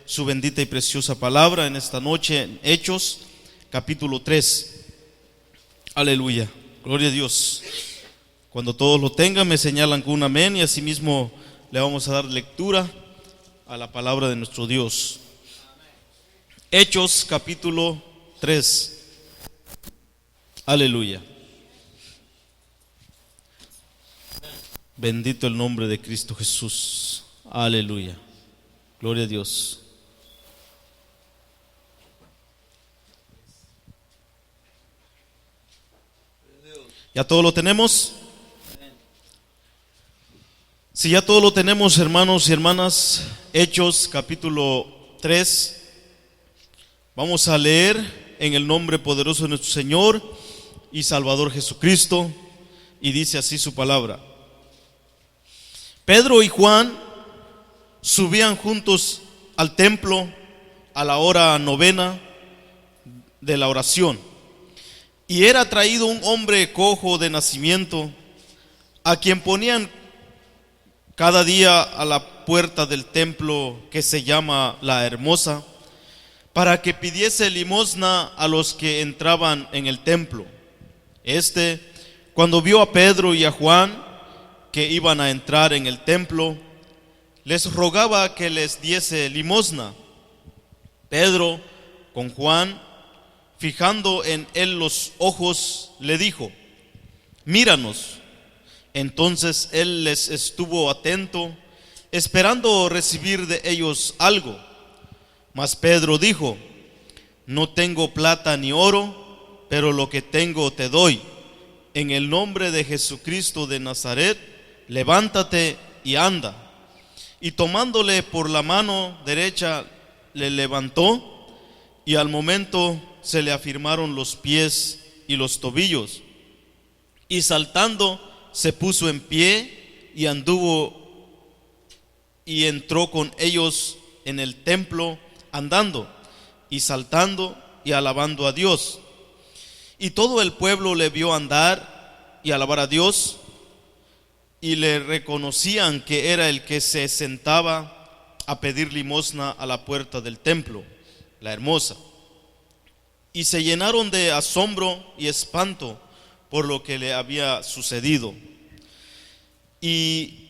su bendita y preciosa palabra en esta noche en Hechos, capítulo 3. Aleluya, gloria a Dios. Cuando todos lo tengan me señalan con un amén y asimismo le vamos a dar lectura a la palabra de nuestro Dios. Hechos, capítulo 3. Aleluya. Bendito el nombre de Cristo Jesús. Aleluya. Gloria a Dios. ¿Ya todo lo tenemos? Si ya todo lo tenemos, hermanos y hermanas, Hechos capítulo 3, vamos a leer en el nombre poderoso de nuestro Señor y Salvador Jesucristo, y dice así su palabra. Pedro y Juan subían juntos al templo a la hora novena de la oración, y era traído un hombre cojo de nacimiento, a quien ponían cada día a la puerta del templo que se llama La Hermosa, para que pidiese limosna a los que entraban en el templo. Cuando vio a Pedro y a Juan que iban a entrar en el templo, les rogaba que les diese limosna. Pedro, con Juan, fijando en él los ojos, le dijo: míranos. Entonces él les estuvo atento, esperando recibir de ellos algo. Mas Pedro dijo: no tengo plata ni oro, pero lo que tengo te doy. En el nombre de Jesucristo de Nazaret, levántate y anda. Y tomándole por la mano derecha, le levantó, y al momento se le afirmaron los pies y los tobillos. Y saltando, se puso en pie y anduvo y entró con ellos en el templo, andando y saltando y alabando a Dios. Y todo el pueblo le vio andar y alabar a Dios, y le reconocían que era el que se sentaba a pedir limosna a la puerta del templo, La Hermosa. Y se llenaron de asombro y espanto por lo que le había sucedido. Y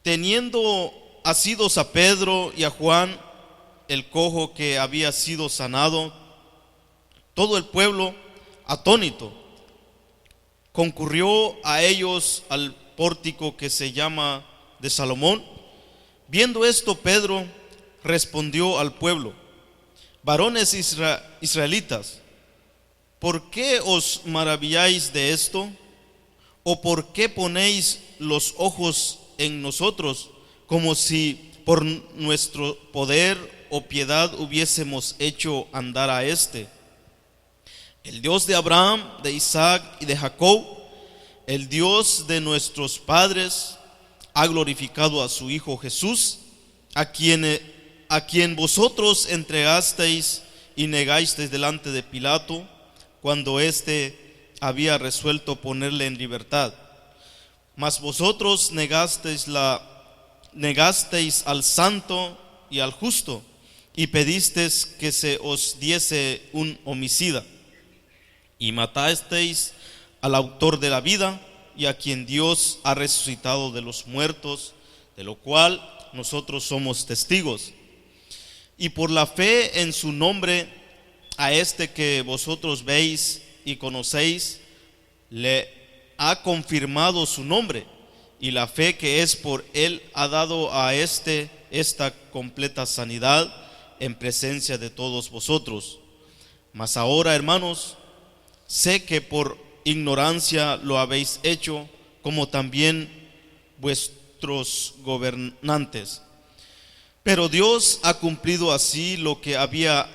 teniendo asidos a Pedro y a Juan, el cojo que había sido sanado, todo el pueblo, atónito, concurrió a ellos al pórtico que se llama de Salomón. Viendo esto, Pedro respondió al pueblo: varones israelitas, ¿por qué os maravilláis de esto? ¿O por qué ponéis los ojos en nosotros, como si por nuestro poder o piedad hubiésemos hecho andar a este? El Dios de Abraham, de Isaac y de Jacob, el Dios de nuestros padres, ha glorificado a su Hijo Jesús, a quien vosotros entregasteis y negasteis delante de Pilato, cuando éste había resuelto ponerle en libertad. Mas vosotros negasteis al santo y al justo, y pedisteis que se os diese un homicida. Y matasteis al autor de la vida, y a quien Dios ha resucitado de los muertos, de lo cual nosotros somos testigos. Y por la fe en su nombre, a este que vosotros veis y conocéis, le ha confirmado su nombre, y la fe que es por él ha dado a esta completa sanidad en presencia de todos vosotros. Mas ahora, hermanos, sé que por ignorancia lo habéis hecho, como también vuestros gobernantes. Pero Dios ha cumplido así lo que había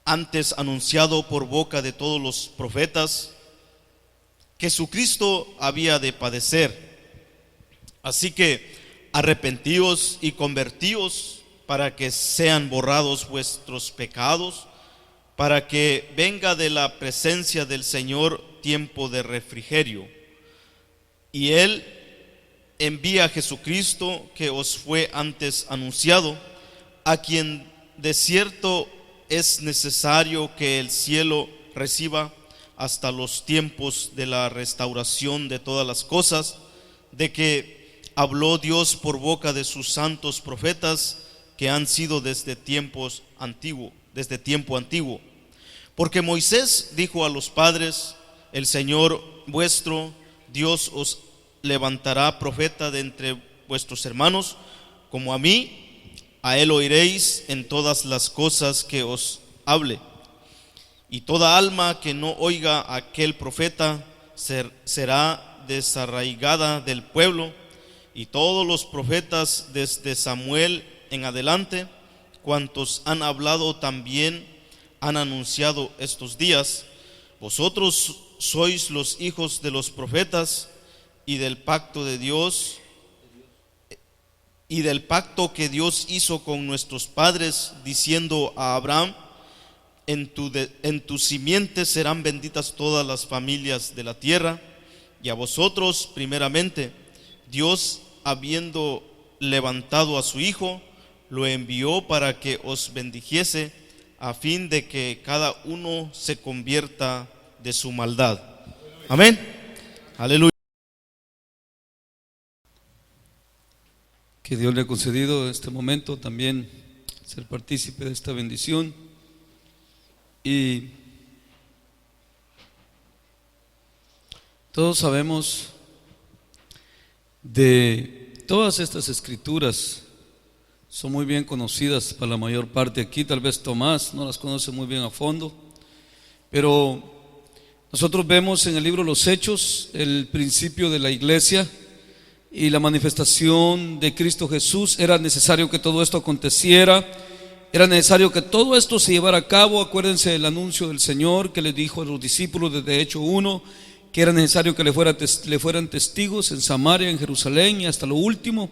antes anunciado por boca de todos los profetas, que su Cristo había de padecer. Así que arrepentíos y convertíos para que sean borrados vuestros pecados, para que venga de la presencia del Señor tiempo de refrigerio. Y Él envía a Jesucristo, que os fue antes anunciado, a quien de cierto es necesario que el cielo reciba hasta los tiempos de la restauración de todas las cosas, de que habló Dios por boca de sus santos profetas, que han sido desde tiempo antiguo. Porque Moisés dijo a los padres: el Señor vuestro Dios os levantará profeta de entre vuestros hermanos, como a mí, a él oiréis en todas las cosas que os hable. Y toda alma que no oiga a aquel profeta será desarraigada del pueblo. Y todos los profetas desde Samuel en adelante, cuantos han hablado también han anunciado estos días. Vosotros sois los hijos de los profetas y del pacto de Dios y del pacto que Dios hizo con nuestros padres, diciendo a Abraham: en tu simiente serán benditas todas las familias de la tierra. Y a vosotros primeramente Dios, habiendo levantado a su Hijo, lo envió para que os bendijese, a fin de que cada uno se convierta de su maldad. Amén. Aleluya. Que Dios le ha concedido en este momento también ser partícipe de esta bendición. Y todos sabemos de todas estas escrituras, son muy bien conocidas para la mayor parte aquí. Tal vez Tomás no las conoce muy bien a fondo, pero nosotros vemos en el libro Los Hechos el principio de la iglesia y la manifestación de Cristo Jesús. Era necesario que todo esto aconteciera, era necesario que todo esto se llevara a cabo. Acuérdense del anuncio del Señor que les dijo a los discípulos desde Hechos 1, que era necesario que le fueran testigos en Samaria, en Jerusalén y hasta lo último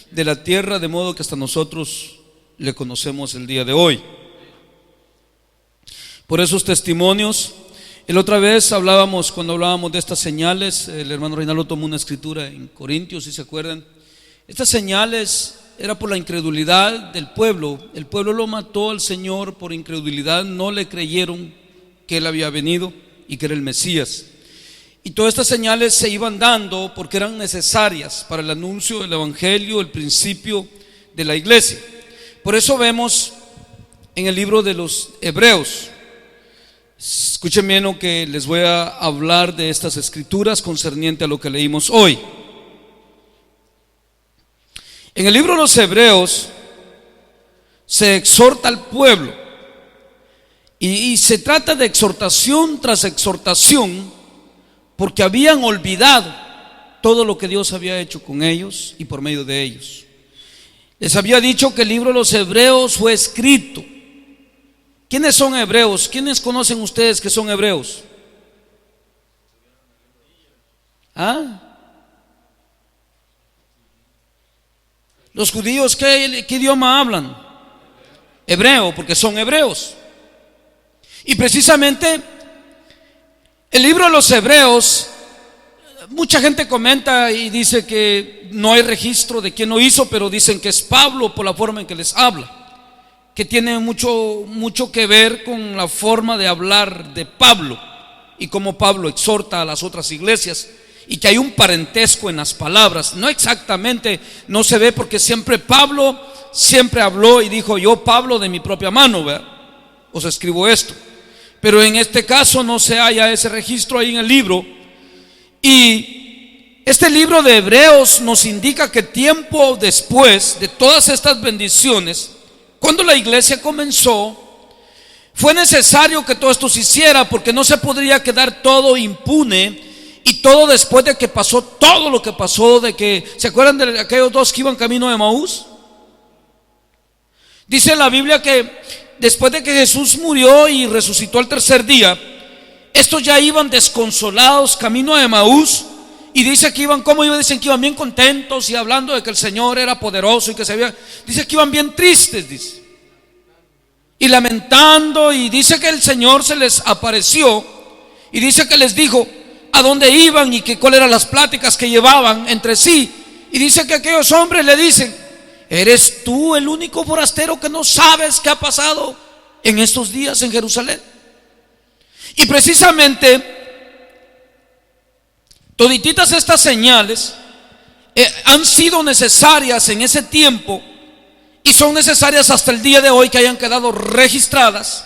de la tierra, de modo que hasta nosotros le conocemos el día de hoy. Por esos testimonios, la otra vez cuando hablábamos de estas señales, el hermano Reinaldo tomó una escritura en Corintios, si se acuerdan. Estas señales era por la incredulidad del pueblo. El pueblo lo mató al Señor por incredulidad, no le creyeron que Él había venido y que era el Mesías. Y todas estas señales se iban dando porque eran necesarias para el anuncio del Evangelio, el principio de la iglesia. Por eso vemos en el libro de los Hebreos, escuchen bien lo que les voy a hablar de estas escrituras concerniente a lo que leímos hoy. En el libro de los Hebreos se exhorta al pueblo y se trata de exhortación tras exhortación, porque habían olvidado todo lo que Dios había hecho con ellos y por medio de ellos. Les había dicho que el libro de los Hebreos fue escrito. ¿Quiénes son hebreos? ¿Quiénes conocen ustedes que son hebreos? ¿Ah? Los judíos, ¿qué idioma hablan? Hebreo, porque son hebreos. Y precisamente el libro de los Hebreos, mucha gente comenta y dice que no hay registro de quién lo hizo, pero dicen que es Pablo por la forma en que les habla, que tiene mucho que ver con la forma de hablar de Pablo y cómo Pablo exhorta a las otras iglesias, y que hay un parentesco en las palabras. No exactamente, no se ve, porque Pablo siempre habló y dijo: yo, Pablo, de mi propia mano, ¿verdad?, os escribo esto. Pero en este caso no se halla ese registro ahí en el libro. Y este libro de Hebreos nos indica que tiempo después de todas estas bendiciones, cuando la iglesia comenzó, fue necesario que todo esto se hiciera, porque no se podría quedar todo impune. Y todo después de que pasó todo lo que pasó, ¿se acuerdan de aquellos dos que iban camino de Emaús? Dice en la Biblia que después de que Jesús murió y resucitó al tercer día, estos ya iban desconsolados camino de Emaús. Y dice que iban, ¿cómo iban? Dicen que iban bien contentos y hablando de que el Señor era poderoso y que dice que iban bien tristes, dice, y lamentando. Y dice que el Señor se les apareció y dice que les dijo a dónde iban y que cuáles eran las pláticas que llevaban entre sí. Y dice que aquellos hombres le dicen: ¿eres tú el único forastero que no sabes qué ha pasado en estos días en Jerusalén? Y precisamente todititas estas señales han sido necesarias en ese tiempo y son necesarias hasta el día de hoy, que hayan quedado registradas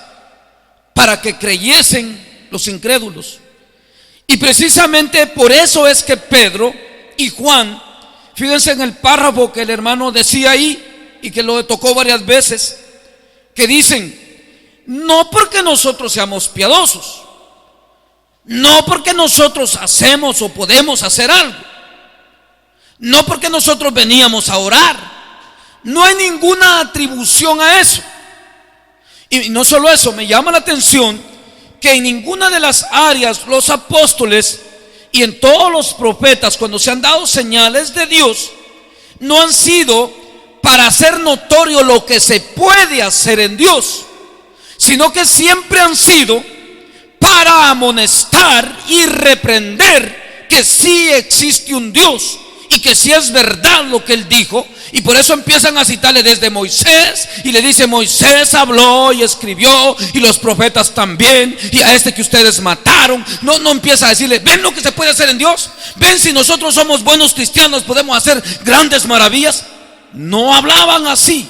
para que creyesen los incrédulos. Y precisamente por eso es que Pedro y Juan, fíjense en el párrafo que el hermano decía ahí y que lo tocó varias veces, que dicen: no porque nosotros seamos piadosos, no porque nosotros hacemos o podemos hacer algo, no porque nosotros veníamos a orar, no hay ninguna atribución a eso. Y no solo eso, me llama la atención que en ninguna de las áreas los apóstoles y en todos los profetas, cuando se han dado señales de Dios, no han sido para hacer notorio lo que se puede hacer en Dios, sino que siempre han sido para amonestar y reprender que sí existe un Dios y que sí es verdad lo que Él dijo. Y por eso empiezan a citarle desde Moisés, y le dice: Moisés habló y escribió, y los profetas también, y a este que ustedes mataron. No empieza a decirle: ven lo que se puede hacer en Dios, ven, si nosotros somos buenos cristianos podemos hacer grandes maravillas. No hablaban así,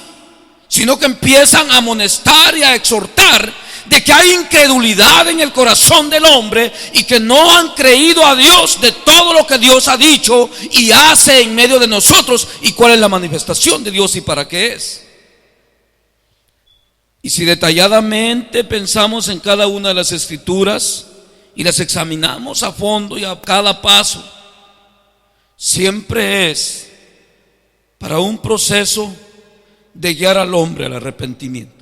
sino que empiezan a amonestar y a exhortar de que hay incredulidad en el corazón del hombre y que no han creído a Dios de todo lo que Dios ha dicho y hace en medio de nosotros, y cuál es la manifestación de Dios y para qué es. Y si detalladamente pensamos en cada una de las escrituras y las examinamos a fondo y a cada paso, siempre es para un proceso de guiar al hombre al arrepentimiento.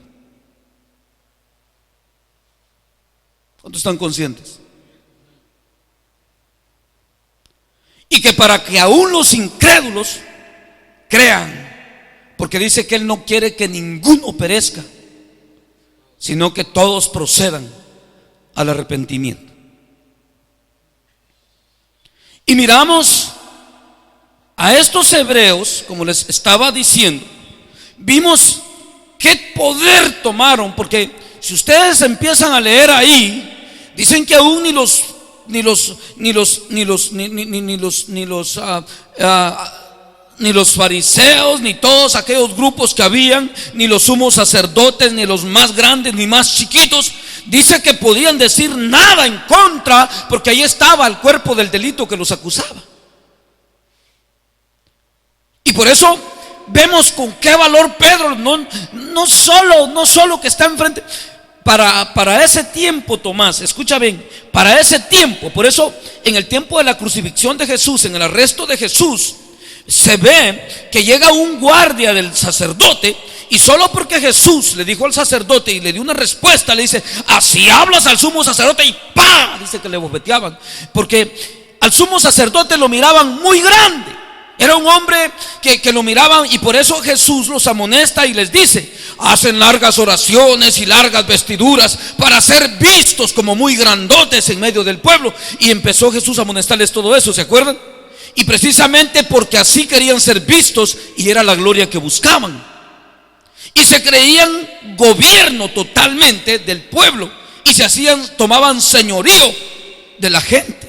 ¿Cuántos están conscientes? Y que para que aún los incrédulos crean, porque dice que Él no quiere que ninguno perezca, sino que todos procedan al arrepentimiento. Y miramos a estos hebreos, como les estaba diciendo, vimos qué poder tomaron, porque si ustedes empiezan a leer ahí, dicen que aún ni los fariseos, ni todos aquellos grupos que habían, ni los sumos sacerdotes, ni los más grandes, ni más chiquitos, dice que podían decir nada en contra, porque ahí estaba el cuerpo del delito que los acusaba. Y por eso vemos con qué valor Pedro no solo que está enfrente. Para ese tiempo, Tomás, escucha bien, para ese tiempo, por eso en el tiempo de la crucifixión de Jesús, en el arresto de Jesús, se ve que llega un guardia del sacerdote, y solo porque Jesús le dijo al sacerdote y le dio una respuesta, le dice: así hablas al sumo sacerdote, y ¡pah! Dice que le bofeteaban, porque al sumo sacerdote lo miraban muy grande. Era un hombre que lo miraban, y por eso Jesús los amonesta y les dice: hacen largas oraciones y largas vestiduras para ser vistos como muy grandotes en medio del pueblo. Y empezó Jesús a amonestarles todo eso, ¿se acuerdan? Y precisamente porque así querían ser vistos, y era la gloria que buscaban, y se creían gobierno totalmente del pueblo, y tomaban señorío de la gente.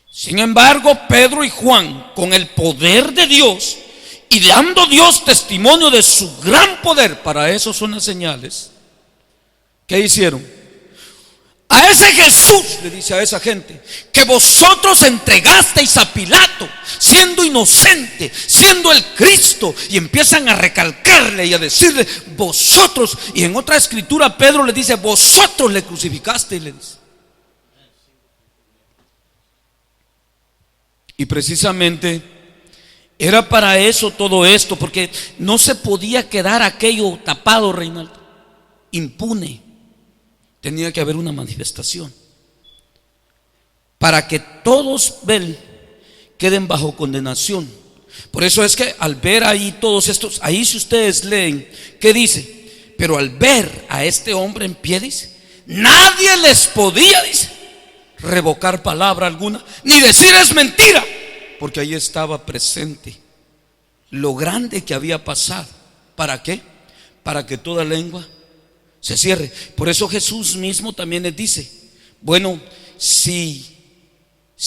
Sin embargo, Pedro y Juan, con el poder de Dios y dando Dios testimonio de su gran poder, para eso son las señales, ¿qué hicieron? A ese Jesús, le dice a esa gente, que vosotros entregasteis a Pilato, siendo inocente, siendo el Cristo, y empiezan a recalcarle y a decirle: vosotros. Y en otra escritura Pedro le dice: vosotros le crucificasteis, le dice. Y precisamente era para eso todo esto, porque no se podía quedar aquello tapado, Reinaldo, impune. Tenía que haber una manifestación para que todos queden bajo condenación. Por eso es que al ver ahí todos estos, ahí si ustedes leen, ¿qué dice? Pero al ver a este hombre en pie, dice, nadie les podía, dice, revocar palabra alguna, ni decir es mentira. Porque ahí estaba presente lo grande que había pasado. ¿Para qué? Para que toda lengua se cierre. Por eso Jesús mismo también les dice: bueno, si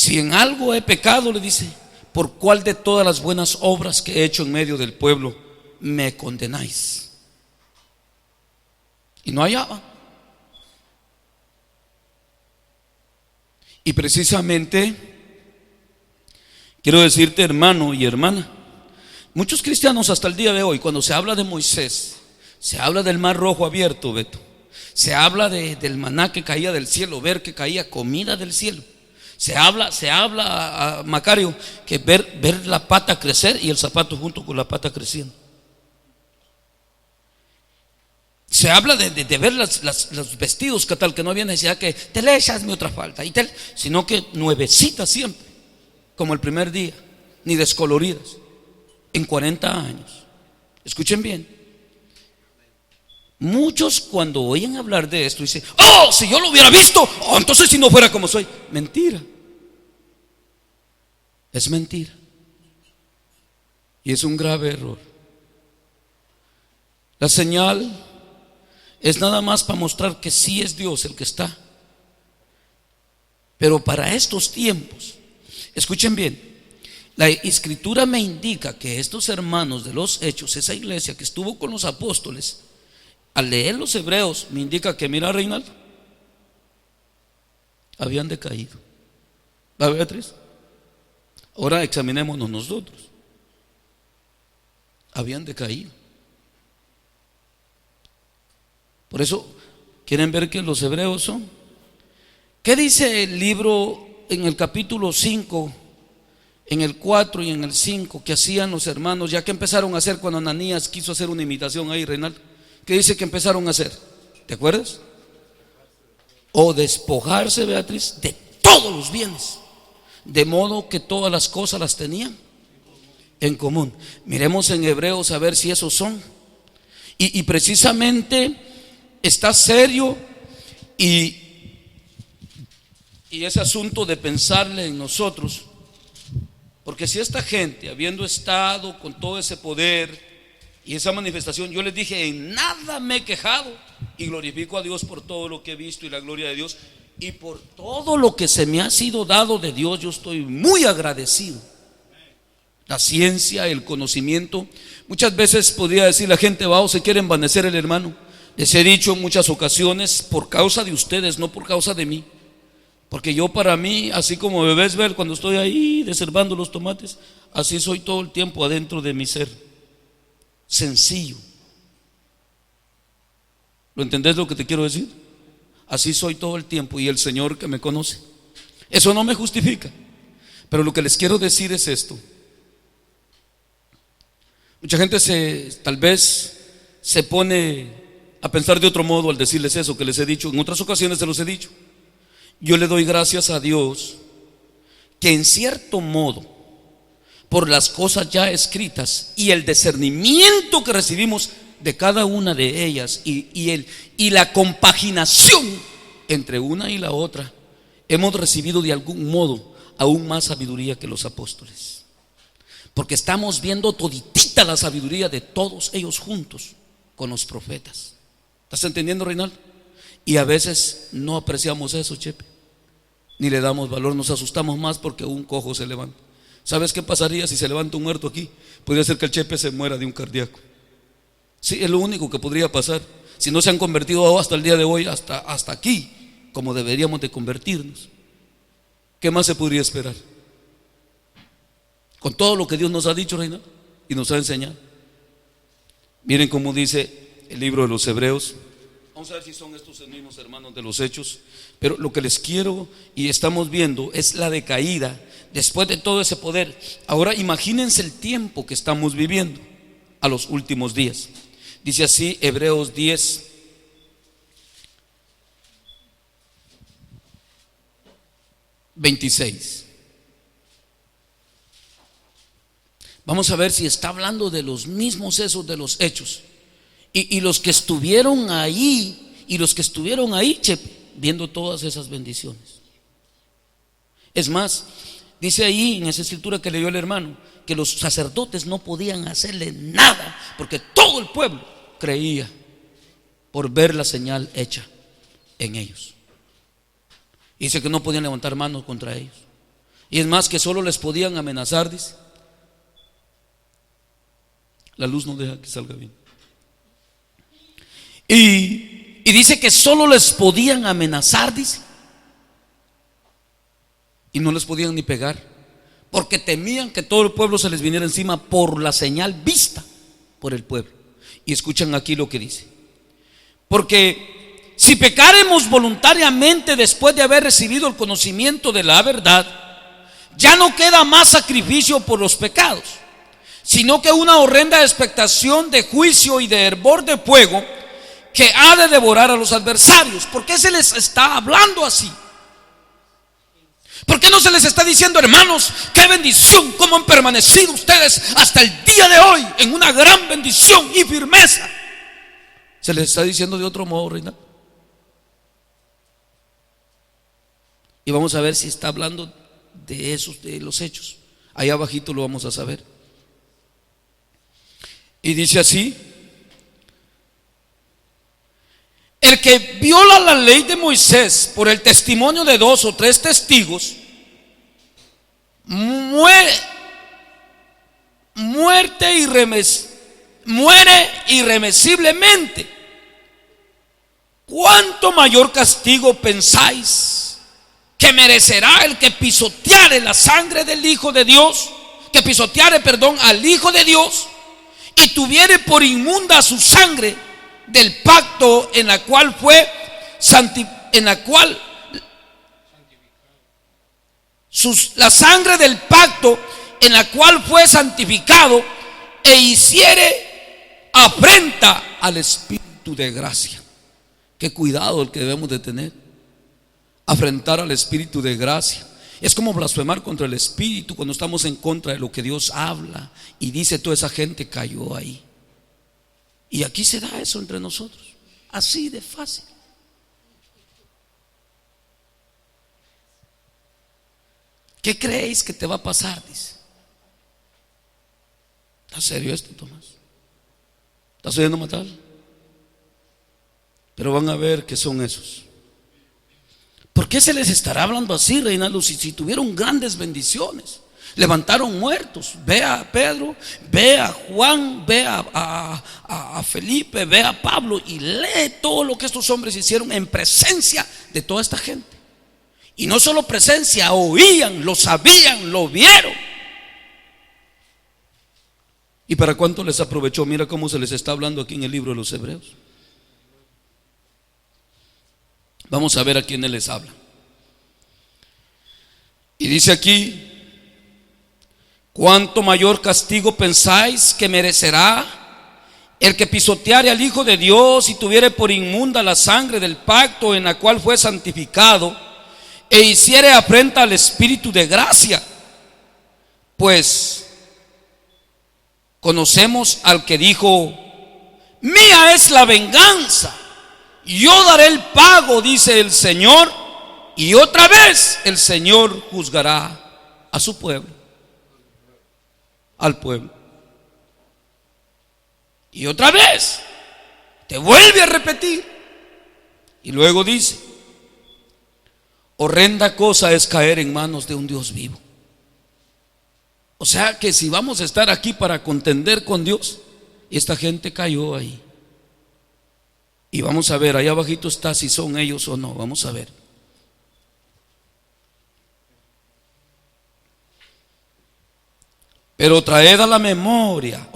en algo he pecado, le dice, ¿por cuál de todas las buenas obras que he hecho en medio del pueblo me condenáis? Y no hallaba. Y precisamente quiero decirte, hermano y hermana, muchos cristianos hasta el día de hoy, cuando se habla de Moisés, se habla del mar rojo abierto, Beto, se habla del maná que caía del cielo, ver que caía comida del cielo. Se habla, Macario, que ver la pata crecer y el zapato junto con la pata creciendo. Se habla de ver los vestidos, que tal, que no había necesidad que te le echas mi otra falta y tal, sino que nuevecitas siempre, como el primer día, ni descoloridas, en 40 años. Escuchen bien. Muchos cuando oyen hablar de esto dicen: oh, si yo lo hubiera visto, oh, entonces si no fuera como soy. Mentira. Es mentira. Y es un grave error. La señal es nada más para mostrar que sí es Dios el que está. Pero para estos tiempos, escuchen bien, la escritura me indica que estos hermanos de los Hechos, esa iglesia que estuvo con los apóstoles, al leer los Hebreos, me indica que, mira, Reinaldo, habían decaído. ¿Va, Beatriz? Ahora examinémonos nosotros. Habían decaído. Por eso, ¿quieren ver que los hebreos son? ¿Qué dice el libro en el capítulo 5, en el 4 y en el 5, que hacían los hermanos, ya que empezaron a hacer cuando Ananías quiso hacer una imitación ahí, Reinaldo? ¿Qué dice que empezaron a hacer? ¿Te acuerdas? O despojarse, Beatriz, de todos los bienes, de modo que todas las cosas las tenían en común. Miremos en Hebreos a ver si esos son. Y precisamente está serio y ese asunto de pensarle en nosotros, porque si esta gente, habiendo estado con todo ese poder y esa manifestación, yo les dije, en nada me he quejado y glorifico a Dios por todo lo que he visto y la gloria de Dios y por todo lo que se me ha sido dado de Dios. Yo estoy muy agradecido. La ciencia, el conocimiento. Muchas veces podría decir la gente: va, o se quiere envanecer el hermano. Les he dicho en muchas ocasiones, por causa de ustedes, no por causa de mí. Porque yo, para mí, así como me ves ver cuando estoy ahí desherbando los tomates, así soy todo el tiempo adentro de mi ser. Sencillo. ¿Lo entendés lo que te quiero decir? Así soy todo el tiempo, y el Señor que me conoce. Eso no me justifica, pero lo que les quiero decir es esto. Mucha gente tal vez se pone a pensar de otro modo al decirles eso que les he dicho. En otras ocasiones se los he dicho. Yo le doy gracias a Dios que en cierto modo, por las cosas ya escritas y el discernimiento que recibimos de cada una de ellas y la compaginación entre una y la otra, hemos recibido de algún modo aún más sabiduría que los apóstoles, porque estamos viendo toditita la sabiduría de todos ellos juntos con los profetas. ¿Estás entendiendo, Reinaldo? Y a veces no apreciamos eso, Chepe, ni le damos valor, nos asustamos más porque un cojo se levanta. ¿Sabes qué pasaría si se levanta un muerto aquí? Podría ser que el Chepe se muera de un cardíaco. Sí, es lo único que podría pasar. Si no se han convertido hasta el día de hoy, hasta aquí, como deberíamos de convertirnos, ¿qué más se podría esperar? Con todo lo que Dios nos ha dicho, Reina, y nos ha enseñado. Miren cómo dice el libro de los Hebreos. Vamos a ver si son estos mismos hermanos de los Hechos. Pero lo que les quiero y estamos viendo es la decaída después de todo ese poder. Ahora imagínense el tiempo que estamos viviendo a los últimos días. Dice así Hebreos 10, (26). Vamos a ver si está hablando de los mismos esos de los Hechos. Y los que estuvieron ahí, viendo todas esas bendiciones. Es más, Dice ahí en esa escritura que leyó el hermano que los sacerdotes no podían hacerle nada porque todo el pueblo creía por ver la señal hecha en ellos. Dice que no podían levantar manos contra ellos. Y es más, que solo les podían amenazar, dice. La luz no deja que salga bien. Y dice que solo les podían amenazar, dice. Y no les podían ni pegar, porque temían que todo el pueblo se les viniera encima por la señal vista por el pueblo. Y escuchan aquí lo que dice: porque si pecáremos voluntariamente después de haber recibido el conocimiento de la verdad, ya no queda más sacrificio por los pecados, sino que una horrenda expectación de juicio y de hervor de fuego que ha de devorar a los adversarios. ¿Por qué se les está hablando así? ¿Por qué no se les está diciendo: hermanos, qué bendición, cómo han permanecido ustedes hasta el día de hoy en una gran bendición y firmeza? Se les está diciendo de otro modo, Reina. Y vamos a ver si está hablando de esos, de los hechos. Ahí abajito lo vamos a saber. Y dice así: el que viola la ley de Moisés por el testimonio de 2 o 3 testigos, muere irremisiblemente. ¿Cuánto mayor castigo pensáis que merecerá el que pisoteare la sangre del Hijo de Dios, que pisoteare, al Hijo de Dios, y tuviere por inmunda su sangre del pacto en la cual fue la sangre del pacto en la cual fue santificado, e hiciere afrenta al Espíritu de gracia? Qué cuidado el que debemos de tener. Afrentar al Espíritu de gracia es como blasfemar contra el Espíritu cuando estamos en contra de lo que Dios habla. Y dice: toda esa gente cayó ahí. Y aquí se da eso entre nosotros, así de fácil. ¿Qué creéis que te va a pasar? Dice. ¿Está serio esto, Tomás? ¿Estás oyendo matar? Pero van a ver que son esos. ¿Por qué se les estará hablando así, Reinaldo? Si tuvieron grandes bendiciones, levantaron muertos. Ve a Pedro, ve a Juan, ve a Felipe, ve a Pablo y lee todo lo que estos hombres hicieron en presencia de toda esta gente. Y no solo presencia, oían, lo sabían, lo vieron. ¿Y para cuánto les aprovechó? Mira cómo se les está hablando aquí en el libro de los Hebreos. Vamos a ver a quiénes les habla. Y dice aquí: ¿cuánto mayor castigo pensáis que merecerá el que pisoteare al Hijo de Dios y tuviere por inmunda la sangre del pacto en la cual fue santificado, e hiciere afrenta al Espíritu de gracia? Pues conocemos al que dijo: mía es la venganza, yo daré el pago, dice el Señor. Y otra vez el Señor juzgará a su pueblo, al pueblo. Y otra vez te vuelve a repetir. Y luego dice: horrenda cosa es caer en manos de un Dios vivo. O sea que si vamos a estar aquí para contender con Dios, esta gente cayó ahí. Y vamos a ver, ahí abajito está si son ellos o no. Vamos a ver. Pero traed a la memoria.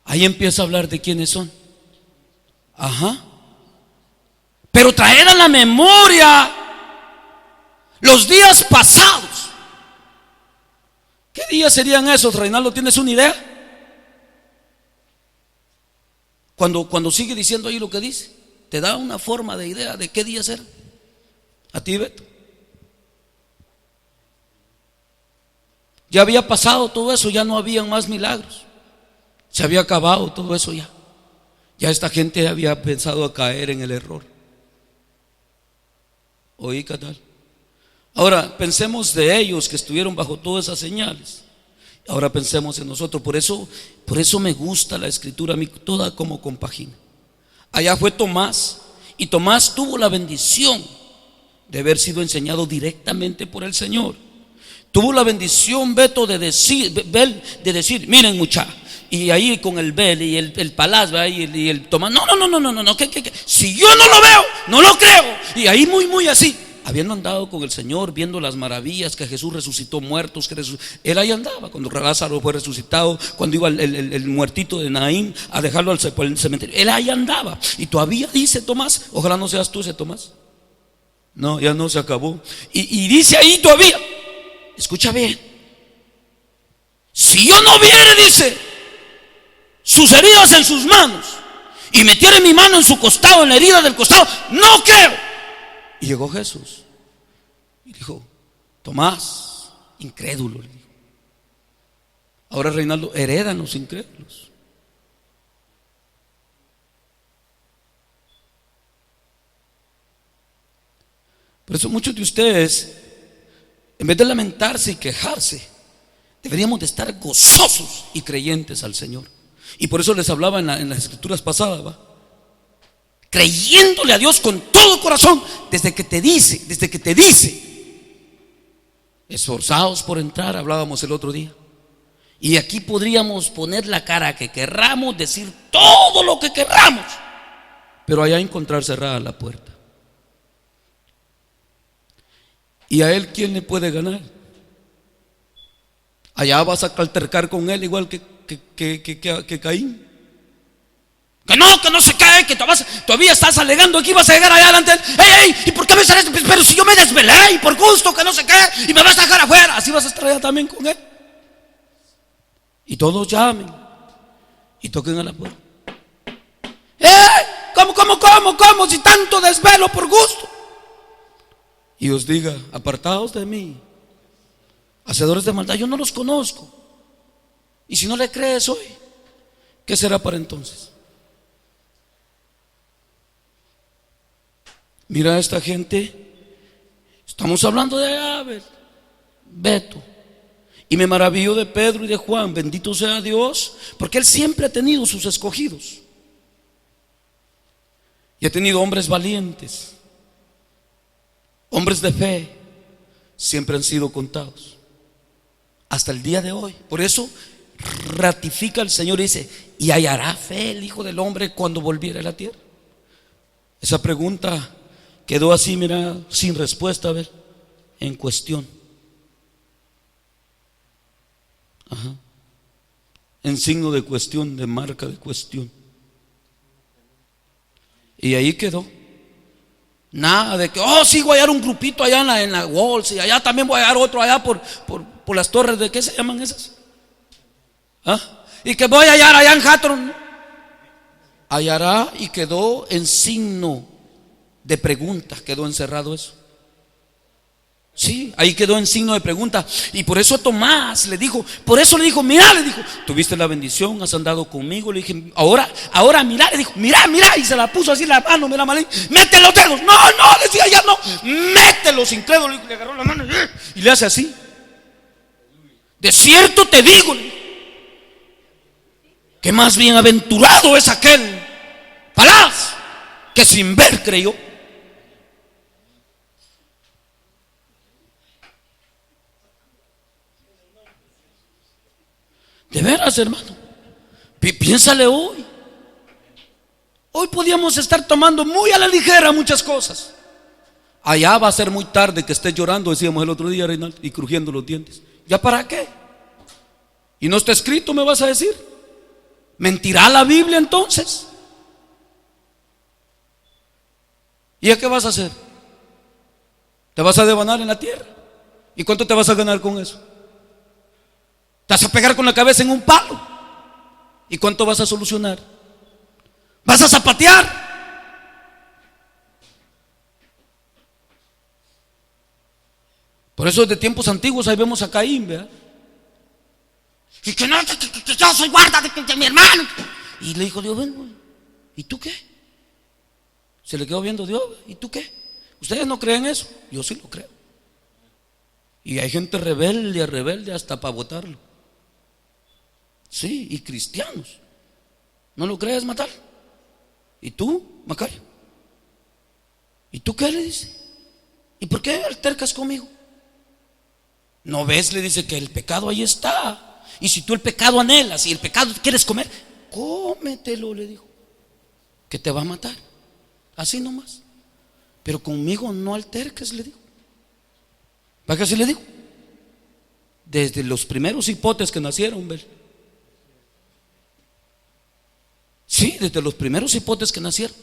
Ahí empieza a hablar de quiénes son. Pero traed a la memoria los días pasados. ¿Qué días serían esos, Reinaldo? ¿Tienes una idea? Cuando sigue diciendo ahí lo que dice, te da una forma de idea de qué días eran. A ti, Beto. Ya había pasado todo eso, ya no había más milagros. Se había acabado todo eso ya. Ya esta gente había pensado a caer en el error. Oí, ¿qué tal? Ahora pensemos de ellos que estuvieron bajo todas esas señales. Ahora pensemos en nosotros. Por eso me gusta la escritura a mí, toda como compagina. Allá fue Tomás, y Tomás tuvo la bendición de haber sido enseñado directamente por el Señor. Tuvo la bendición, Beto, de decir, miren muchachos, y ahí con el Bel y el Palaz, y el Tomás, no, que si yo no lo veo, no lo creo. Y ahí muy así, habiendo andado con el Señor, viendo las maravillas que Jesús resucitó muertos, él ahí andaba cuando Lázaro fue resucitado, cuando iba el muertito de Naín a dejarlo al cementerio, él ahí andaba. Y todavía dice Tomás, ojalá no seas tú ese Tomás. No, ya no, se acabó. Y dice ahí todavía, escucha bien, si yo no viere, dice, sus heridas en sus manos, y metiere mi mano en su costado, en la herida del costado, no creo. Y llegó Jesús y dijo, Tomás, incrédulo, le dijo. Ahora, Reinaldo, heredan los incrédulos. Por eso muchos de ustedes, en vez de lamentarse y quejarse, deberíamos de estar gozosos y creyentes al Señor. Y por eso les hablaba en las escrituras pasadas, ¿va? Creyéndole a Dios con todo corazón, desde que te dice, esforzados por entrar, hablábamos el otro día. Y aquí podríamos poner la cara que querramos, decir todo lo que querramos, pero allá encontrar cerrada la puerta. ¿Y a él quién le puede ganar? Allá vas a altercar con él igual que Caín. Que no se cae, que todavía estás alegando que ibas a llegar allá adelante. ¡Ey! ¿Y por qué me sales? Pero si yo me desvelé y por gusto, que no se cae, y me vas a dejar afuera. Así vas a estar allá también con él. Y todos llamen y toquen a la puerta. ¿Cómo? Si tanto desvelo por gusto. Y os diga, apartaos de mí, hacedores de maldad, yo no los conozco. Y si no le crees hoy, ¿qué será para entonces? Mira a esta gente. Estamos hablando de Abel, Beto, y me maravillo de Pedro y de Juan. Bendito sea Dios, porque Él siempre ha tenido sus escogidos y ha tenido hombres valientes, hombres de fe. Siempre han sido contados hasta el día de hoy. Por eso ratifica el Señor y dice, ¿y hallará fe el Hijo del Hombre cuando volviere a la tierra? Esa pregunta quedó así, mira, sin respuesta, a ver, en cuestión. Ajá. En signo de cuestión, de marca de cuestión. Y ahí quedó. Nada de que, sí, voy a hallar un grupito allá en la Walls, y allá también voy a hallar otro allá por las torres de, ¿qué se llaman esas? Y que voy a hallar allá en Hatron. Hallará, y quedó en signo de pregunta, quedó encerrado eso. Sí, ahí quedó en signo de pregunta. Y por eso Tomás le dijo, mira, le dijo, tuviste la bendición, has andado conmigo. Le dije, ahora mira, le dijo, mira, y se la puso así la mano, mira, mete los dedos. No, decía ya, no, mételos, incrédulo. Le agarró la mano y le hace así. De cierto te digo, que más bienaventurado es aquel Palaz que sin ver creyó. De veras, hermano, piénsale hoy. Hoy podíamos estar tomando muy a la ligera muchas cosas. Allá va a ser muy tarde que estés llorando, decíamos el otro día, Reinaldo, y crujiendo los dientes. ¿Ya para qué? Y no está escrito, me vas a decir. ¿Mentirá la Biblia entonces? ¿Y a qué vas a hacer? ¿Te vas a devanar en la tierra? ¿Y cuánto te vas a ganar con eso? ¿Te vas a pegar con la cabeza en un palo? ¿Y cuánto vas a solucionar? ¿Vas a zapatear? Por eso desde tiempos antiguos ahí vemos a Caín, ¿verdad? Y que no, que yo soy guarda de mi hermano. Y le dijo Dios, ven, ¿y tú qué? Se le quedó viendo Dios, ¿y tú qué? ¿Ustedes no creen eso? Yo sí lo creo. Y hay gente rebelde, rebelde hasta para votarlo. Sí, y cristianos. ¿No lo crees, Matar? ¿Y tú, Macario? ¿Y tú qué le dice? ¿Y por qué altercas conmigo? ¿No ves? Le dice que el pecado ahí está. Y si tú el pecado anhelas y el pecado quieres comer, cómetelo, le dijo, que te va a matar. Así nomás. Pero conmigo no alterques, le dijo. ¿Para qué así le dijo? Desde los primeros hipotes que nacieron, ¿ver? Sí, desde los primeros hipotes que nacieron.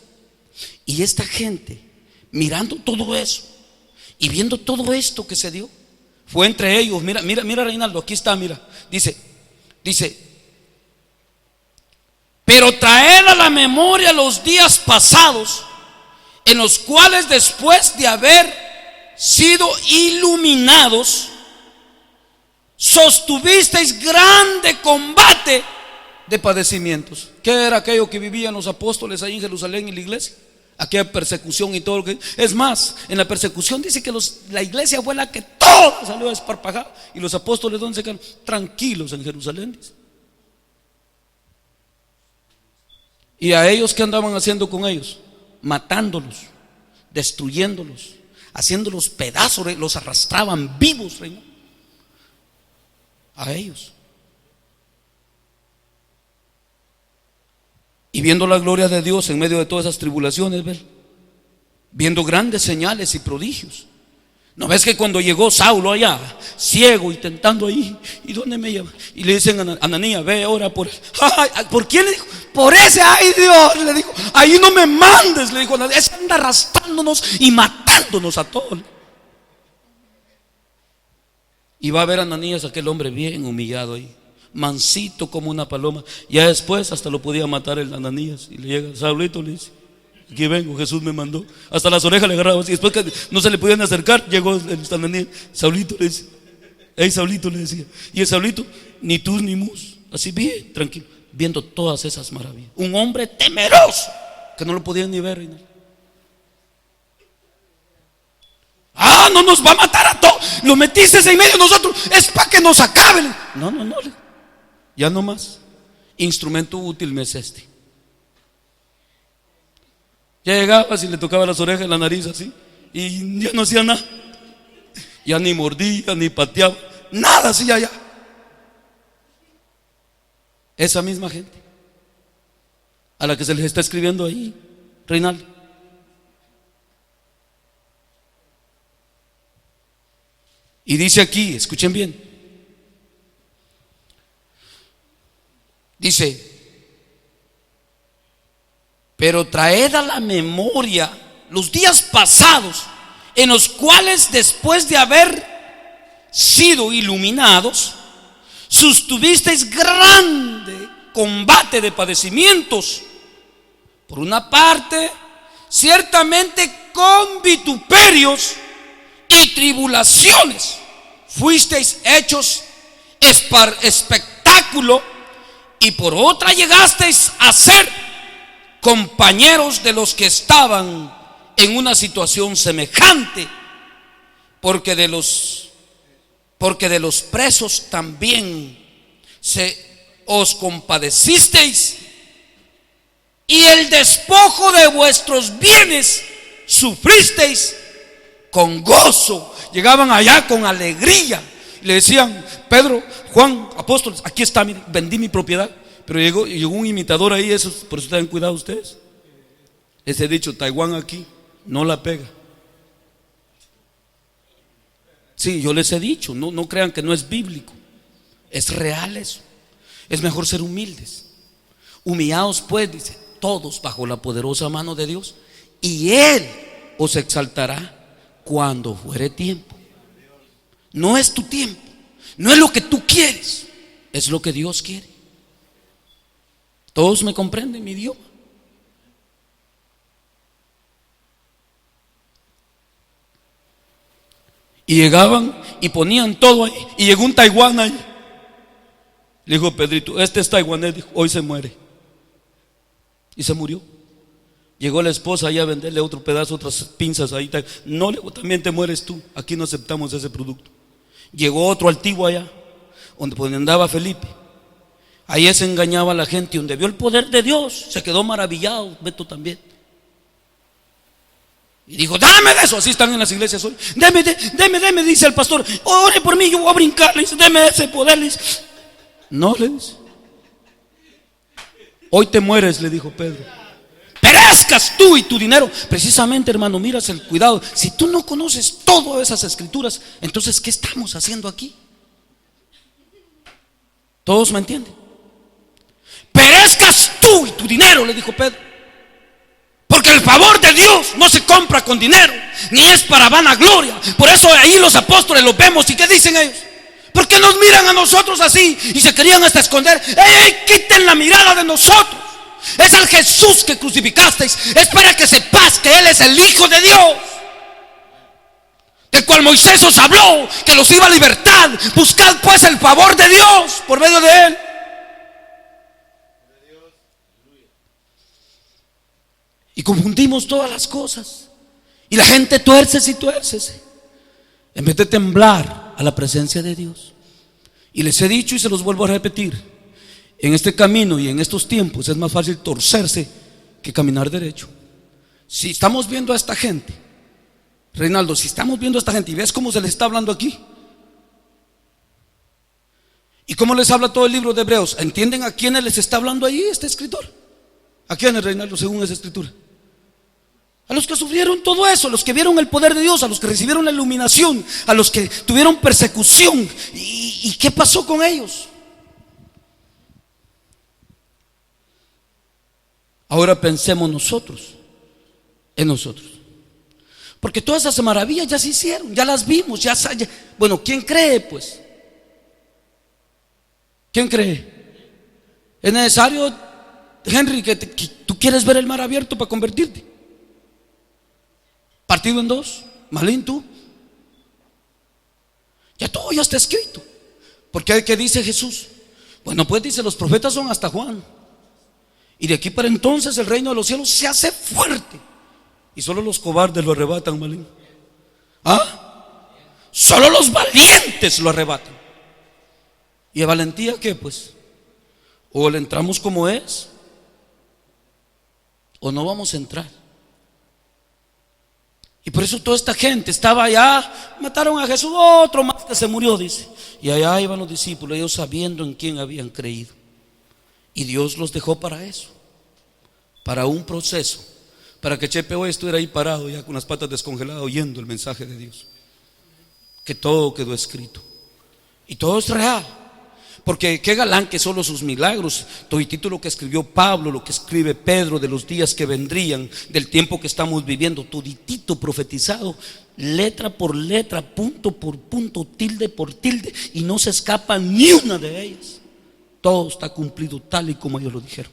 Y esta gente, mirando todo eso y viendo todo esto que se dio, fue entre ellos. Mira, Reinaldo, aquí está, mira. Dice, pero traed a la memoria los días pasados, en los cuales después de haber sido iluminados, sostuvisteis grande combate de padecimientos. ¿Qué era aquello que vivían los apóstoles ahí en Jerusalén, en la iglesia? Aquella persecución y todo lo que... Es más, en la persecución dice que la iglesia fue la que toda salió desparpajada. Y los apóstoles, ¿dónde se quedaron? Tranquilos en Jerusalén, dice. ¿Y a ellos qué andaban haciendo con ellos? Matándolos, destruyéndolos, haciéndolos pedazos, los arrastraban vivos, Reino. A ellos. Y viendo la gloria de Dios en medio de todas esas tribulaciones, viendo grandes señales y prodigios. ¿No ves que cuando llegó Saulo allá, ciego y tentando ahí, ¿y dónde me lleva? Y le dicen a Ananías, ve, ora por él. Ay, ¿por quién? Le dijo, por ese, ay Dios, le dijo, ahí no me mandes, le dijo, ese anda arrastrándonos y matándonos a todos. Y va a ver a Ananías, aquel hombre bien humillado ahí, mansito como una paloma. Ya después hasta lo podía matar el Ananías. Y le llega, Saulito, le dice, aquí vengo, Jesús me mandó. Hasta las orejas le agarraba. Y después que no se le podían acercar, llegó el Ananías. Saulito, le dice, hey Saulito, le decía. Y el Saulito, ni tú ni mus, así bien, tranquilo, viendo todas esas maravillas. Un hombre temeroso, que no lo podían ni ver, Reina. No nos va a matar a todos. Lo metiste en medio de nosotros, es para que nos acaben. No, ya no más. Instrumento útil me es este. Ya llegaba, si le tocaba las orejas, la nariz así, y ya no hacía nada. Ya ni mordía, ni pateaba, nada hacía ya. Esa misma gente a la que se les está escribiendo ahí, Reinaldo. Y dice aquí, escuchen bien, dice, pero traed a la memoria los días pasados, en los cuales después de haber sido iluminados, sostuvisteis grande combate de padecimientos. Por una parte, ciertamente con vituperios y tribulaciones fuisteis hechos espectáculo, y por otra llegasteis a ser compañeros de los que estaban en una situación semejante, porque de los presos también os compadecisteis, y el despojo de vuestros bienes sufristeis con gozo. Llegaban allá con alegría. Le decían, Pedro, Juan, apóstoles, aquí está, vendí mi propiedad. Pero llegó un imitador ahí, por eso tengan cuidado ustedes. Ese dicho, Taiwán aquí, no la pega. Sí, yo les he dicho, no crean que no es bíblico. Es real eso. Es mejor ser humildes. Humillados pues, dice, todos bajo la poderosa mano de Dios, y Él os exaltará cuando fuere tiempo. No es tu tiempo, no es lo que tú quieres, es lo que Dios quiere. Todos me comprenden mi idioma. Y llegaban y ponían todo ahí. Y llegó un Taiwán ahí. Le dijo Pedrito, este es taiwanés, dijo, hoy se muere. Y se murió. Llegó la esposa ahí a venderle otro pedazo, otras pinzas ahí. No, le dijo, también te mueres tú. Aquí no aceptamos ese producto. Llegó otro altivo allá, donde andaba Felipe. Ahí se engañaba a la gente, y donde vio el poder de Dios, se quedó maravillado, Beto también. Y dijo, dame de eso. Así están en las iglesias hoy. Deme, dice el pastor. Ore por mí, yo voy a brincar. Le dice, deme ese poder. Le dice, no, le dice. Hoy te mueres, le dijo Pedro. Perezcas tú y tu dinero. Precisamente, hermano, miras el cuidado. Si tú no conoces todas esas escrituras, entonces, ¿qué estamos haciendo aquí? ¿Todos me entienden? Perezcas tú y tu dinero, le dijo Pedro. Porque el favor de Dios no se compra con dinero, ni es para vanagloria. Por eso ahí los apóstoles los vemos. ¿Y qué dicen ellos? ¿Por qué nos miran a nosotros así? Y se querían hasta esconder. ¡Ey, quiten la mirada de nosotros! Es al Jesús que crucificasteis. Es para que sepas que Él es el Hijo de Dios, del cual Moisés os habló, que los iba a libertad. Buscad pues el favor de Dios por medio de Él. Y confundimos todas las cosas. Y la gente tuércese y tuércese, en vez de temblar a la presencia de Dios. Y les he dicho y se los vuelvo a repetir: en este camino y en estos tiempos es más fácil torcerse que caminar derecho. Si estamos viendo a esta gente, Reinaldo, si estamos viendo a esta gente y ves cómo se les está hablando aquí, y cómo les habla todo el libro de Hebreos, ¿entienden a quiénes les está hablando ahí este escritor? ¿A quiénes, Reinaldo, según esa escritura? A los que sufrieron todo eso, a los que vieron el poder de Dios, a los que recibieron la iluminación, a los que tuvieron persecución. ¿Y qué pasó con ellos? Ahora pensemos nosotros en nosotros, porque todas esas maravillas ya se hicieron, ya las vimos, bueno, ¿quién cree pues? ¿Quién cree? Es necesario, Henry, que tú quieres ver el mar abierto para convertirte. Partido en dos, Malín, tú. Ya todo ya está escrito. Porque ¿qué dice Jesús? Bueno, pues dice, los profetas son hasta Juan. Y de aquí para entonces el reino de los cielos se hace fuerte. Y solo los cobardes lo arrebatan, Malín. ¿Ah? Solo los valientes lo arrebatan. ¿Y de valentía qué pues? O le entramos como es, o no vamos a entrar. Y por eso toda esta gente estaba allá. Mataron a Jesús, otro más que se murió, dice. Y allá iban los discípulos, ellos sabiendo en quién habían creído. Y Dios los dejó para eso, para un proceso, para que Chepe hoy estuviera ahí parado ya con las patas descongeladas, oyendo el mensaje de Dios. Que todo quedó escrito y todo es real. Porque qué galán que solo sus milagros, toditito lo que escribió Pablo, lo que escribe Pedro de los días que vendrían, del tiempo que estamos viviendo, toditito profetizado, letra por letra, punto por punto, tilde por tilde, y no se escapa ni una de ellas. Todo está cumplido tal y como ellos lo dijeron.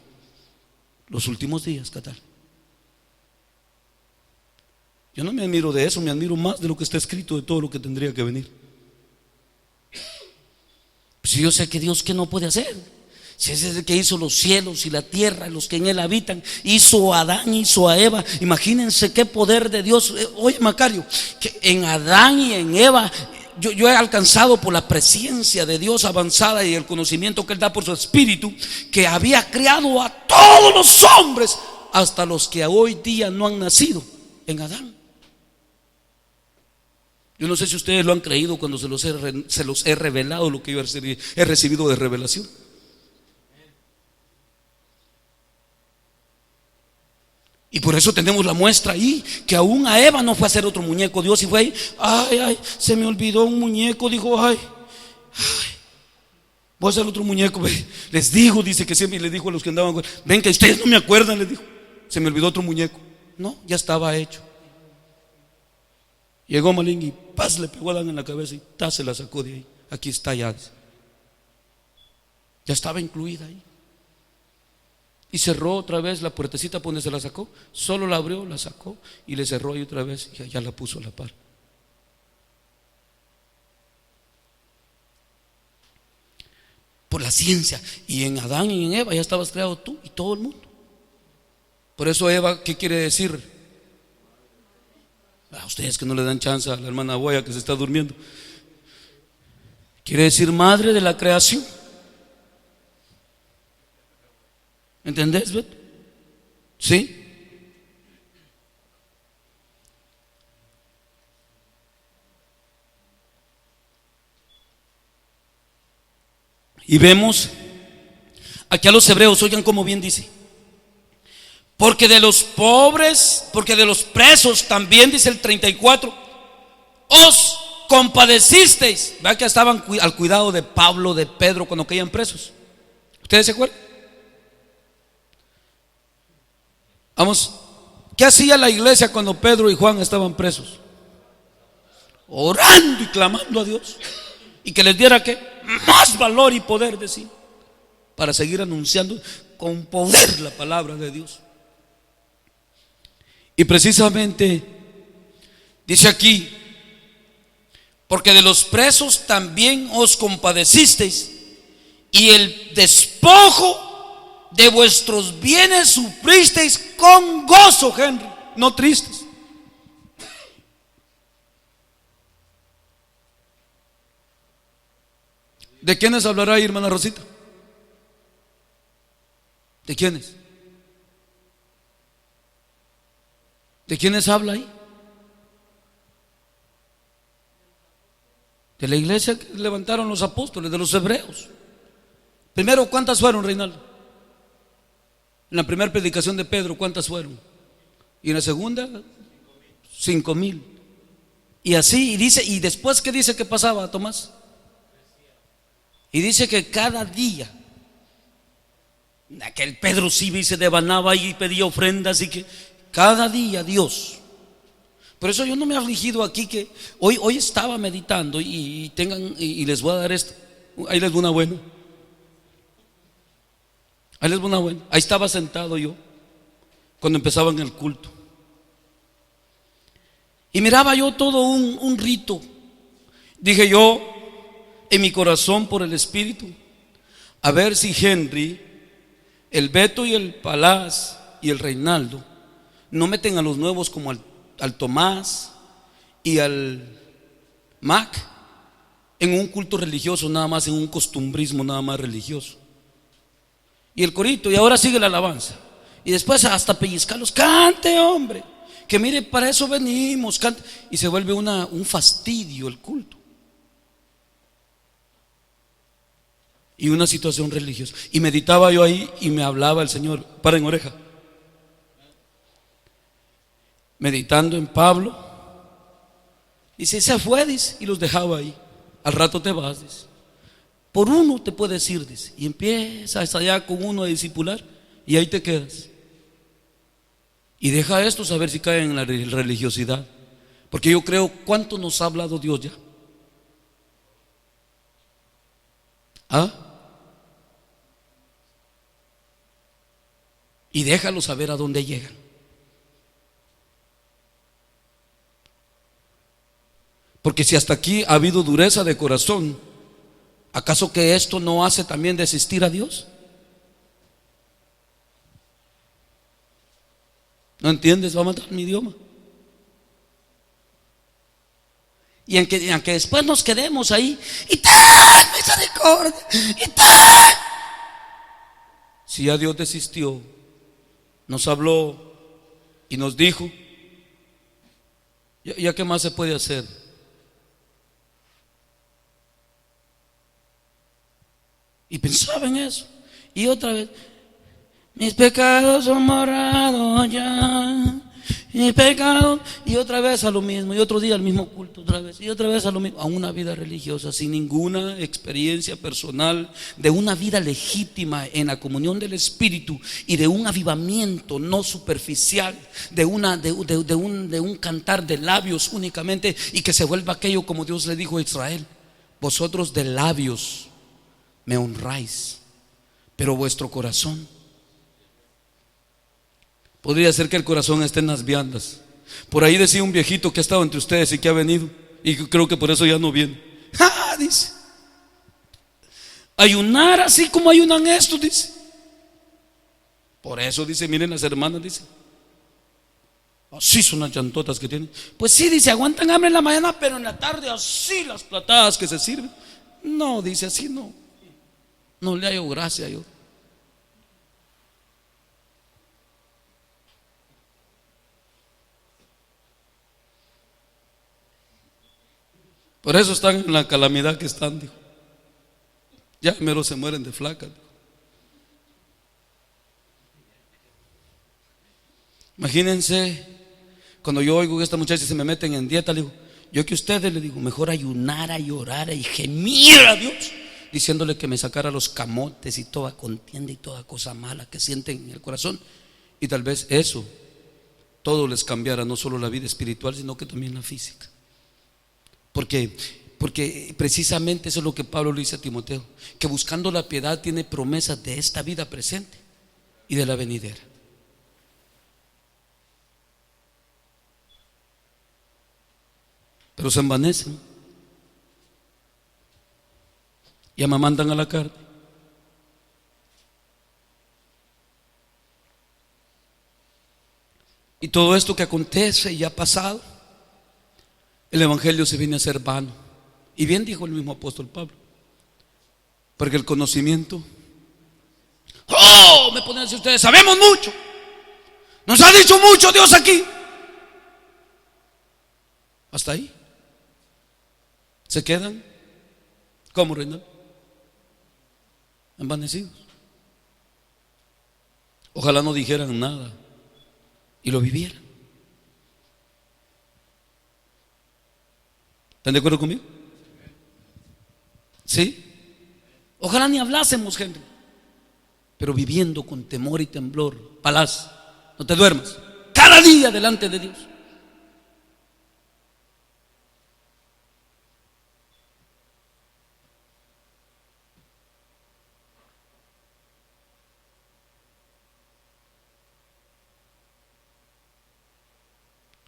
Los últimos días, ¿qué tal? Yo no me admiro de eso, me admiro más de lo que está escrito, de todo lo que tendría que venir. Pues yo sé que Dios, ¿qué no puede hacer? Si ese es el que hizo los cielos y la tierra, los que en él habitan, hizo a Adán, hizo a Eva. Imagínense qué poder de Dios. Oye, Macario, que en Adán y en Eva yo he alcanzado por la presencia de Dios avanzada y el conocimiento que Él da por su Espíritu, que había creado a todos los hombres, hasta los que hoy día no han nacido en Adán. Yo no sé si ustedes lo han creído cuando se los he revelado lo que yo he recibido de revelación. Y por eso tenemos la muestra ahí, que aún a Eva no fue a hacer otro muñeco. Dios y fue ahí, ay, se me olvidó un muñeco. Dijo, ay, voy a hacer otro muñeco. Les digo, dice que siempre le dijo a los que andaban, ven que ustedes no me acuerdan, les dijo, se me olvidó otro muñeco. No, ya estaba hecho. Llegó Malín y paz, le pegó a Adán en la cabeza y se la sacó de ahí. Aquí está ya. Ya estaba incluida ahí. Y cerró otra vez la puertecita por donde se la sacó. Solo la abrió, la sacó y le cerró ahí otra vez y ya la puso a la par. Por la ciencia. Y en Adán y en Eva ya estabas creado tú y todo el mundo. Por eso Eva, ¿qué quiere decir? A ustedes que no le dan chance a la hermana Boya que se está durmiendo. Quiere decir madre de la creación. ¿Entendés, Beto? ¿Sí? Y vemos aquí a los hebreos, oigan como bien dice, porque de los pobres, porque de los presos, también dice el 34, os compadecisteis. Vean que estaban al cuidado de Pablo, de Pedro cuando caían presos. ¿Ustedes se acuerdan? Vamos, ¿qué hacía la iglesia cuando Pedro y Juan estaban presos? Orando y clamando a Dios, y que les diera ¿qué? Más valor y poder, decir, para seguir anunciando con poder la palabra de Dios. Y precisamente dice aquí, porque de los presos también os compadecisteis, y el despojo de vuestros bienes sufristeis con gozo, Henry, no tristes. ¿De quiénes hablará ahí, hermana Rosita? ¿De quiénes? ¿De quiénes habla ahí? De la iglesia que levantaron los apóstoles, de los hebreos. Primero, ¿cuántas fueron, Reinaldo? En la primera predicación de Pedro, ¿cuántas fueron? Y en la segunda, 5,000. Y así, y dice, y después, ¿qué dice que pasaba, Tomás? Y dice que cada día, aquel Pedro sí se devanaba y pedía ofrendas, y que cada día Dios. Por eso yo no me he afligido aquí, que hoy estaba meditando y les voy a dar esto. Ahí les va una buena. Ahí les va una buena. Ahí estaba sentado yo cuando empezaban el culto. Y miraba yo todo un rito. Dije yo en mi corazón por el Espíritu, a ver si Henry, el Beto y el Palaz y el Reinaldo no meten a los nuevos como al Tomás y al Mac en un culto religioso nada más, en un costumbrismo nada más religioso. Y el corito, y ahora sigue la alabanza. Y después hasta pellizcarlos, cante, hombre, que mire, para eso venimos, cante. Y se vuelve un fastidio el culto. Y una situación religiosa. Y meditaba yo ahí y me hablaba el Señor, paren oreja. Meditando en Pablo. Dice, se fue, dice, y los dejaba ahí. Al rato te vas, dice. Por uno te puedes ir, dice. Y empiezas allá con uno a discipular y ahí te quedas. Y deja esto, a ver si cae en la religiosidad. Porque yo creo, ¿cuánto nos ha hablado Dios ya? ¿Ah? Y déjalo saber a dónde llegan. Porque si hasta aquí ha habido dureza de corazón, ¿acaso que esto no hace también desistir a Dios? ¿No entiendes? Va a matar mi idioma. Y aunque después nos quedemos ahí, y tal misericordia, y tal. Si ya Dios desistió, nos habló y nos dijo, ¿ya qué más se puede hacer? Y pensaba en eso. Y otra vez, mis pecados son borrados ya. Mis pecados. Y otra vez a lo mismo. Y otro día al mismo culto otra vez. Y otra vez a lo mismo. A una vida religiosa sin ninguna experiencia personal de una vida legítima en la comunión del Espíritu y de un avivamiento no superficial, de un cantar de labios únicamente, y que se vuelva aquello como Dios le dijo a Israel: vosotros de labios me honráis, pero vuestro corazón. Podría ser que el corazón esté en las viandas. Por ahí decía un viejito que ha estado entre ustedes y que ha venido, y creo que por eso ya no viene. Dice, ayunar así como ayunan estos, dice. Por eso dice, miren las hermanas, dice, así son las llantotas que tienen. Pues sí, dice, aguantan hambre en la mañana, pero en la tarde así las platadas que se sirven. No, dice así, no le hallo gracia yo. Por eso están en la calamidad que están, dijo. Ya mero se mueren de flaca. Imagínense, cuando yo oigo que estas muchachas se me meten en dieta, le digo, yo que ustedes, le digo, mejor ayunara y orara y gemir a Dios, diciéndole que me sacara los camotes y toda contienda y toda cosa mala que sienten en el corazón, y tal vez eso todo les cambiara, no solo la vida espiritual, sino que también la física. Porque precisamente eso es lo que Pablo le dice a Timoteo, que buscando la piedad tiene promesas de esta vida presente y de la venidera. Pero se envanecen y amamantan a la carne. Y todo esto que acontece y ha pasado, el evangelio se viene a ser vano. Y bien dijo el mismo apóstol Pablo, porque el conocimiento, me ponen a decir ustedes, sabemos mucho, nos ha dicho mucho Dios aquí. Hasta ahí se quedan, ¿cómo, Reinaldo? Envanecidos. Ojalá no dijeran nada y lo vivieran. ¿Están de acuerdo conmigo? ¿Sí? Ojalá ni hablásemos, gente, pero viviendo con temor y temblor. Palaz, no te duermas, cada día delante de Dios.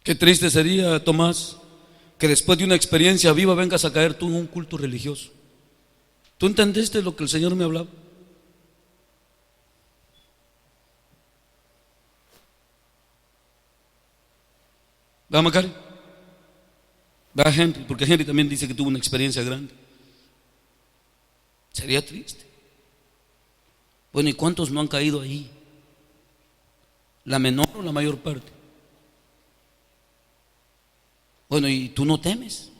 Qué triste sería, Tomás, que después de una experiencia viva vengas a caer tú en un culto religioso. ¿Tú entendiste lo que el Señor me hablaba? ¿Va, Macari? Va, Henry, porque Henry también dice que tuvo una experiencia grande. Sería triste. Bueno, ¿y cuántos no han caído ahí? ¿La menor o la mayor parte? Bueno, ¿y tú no temes?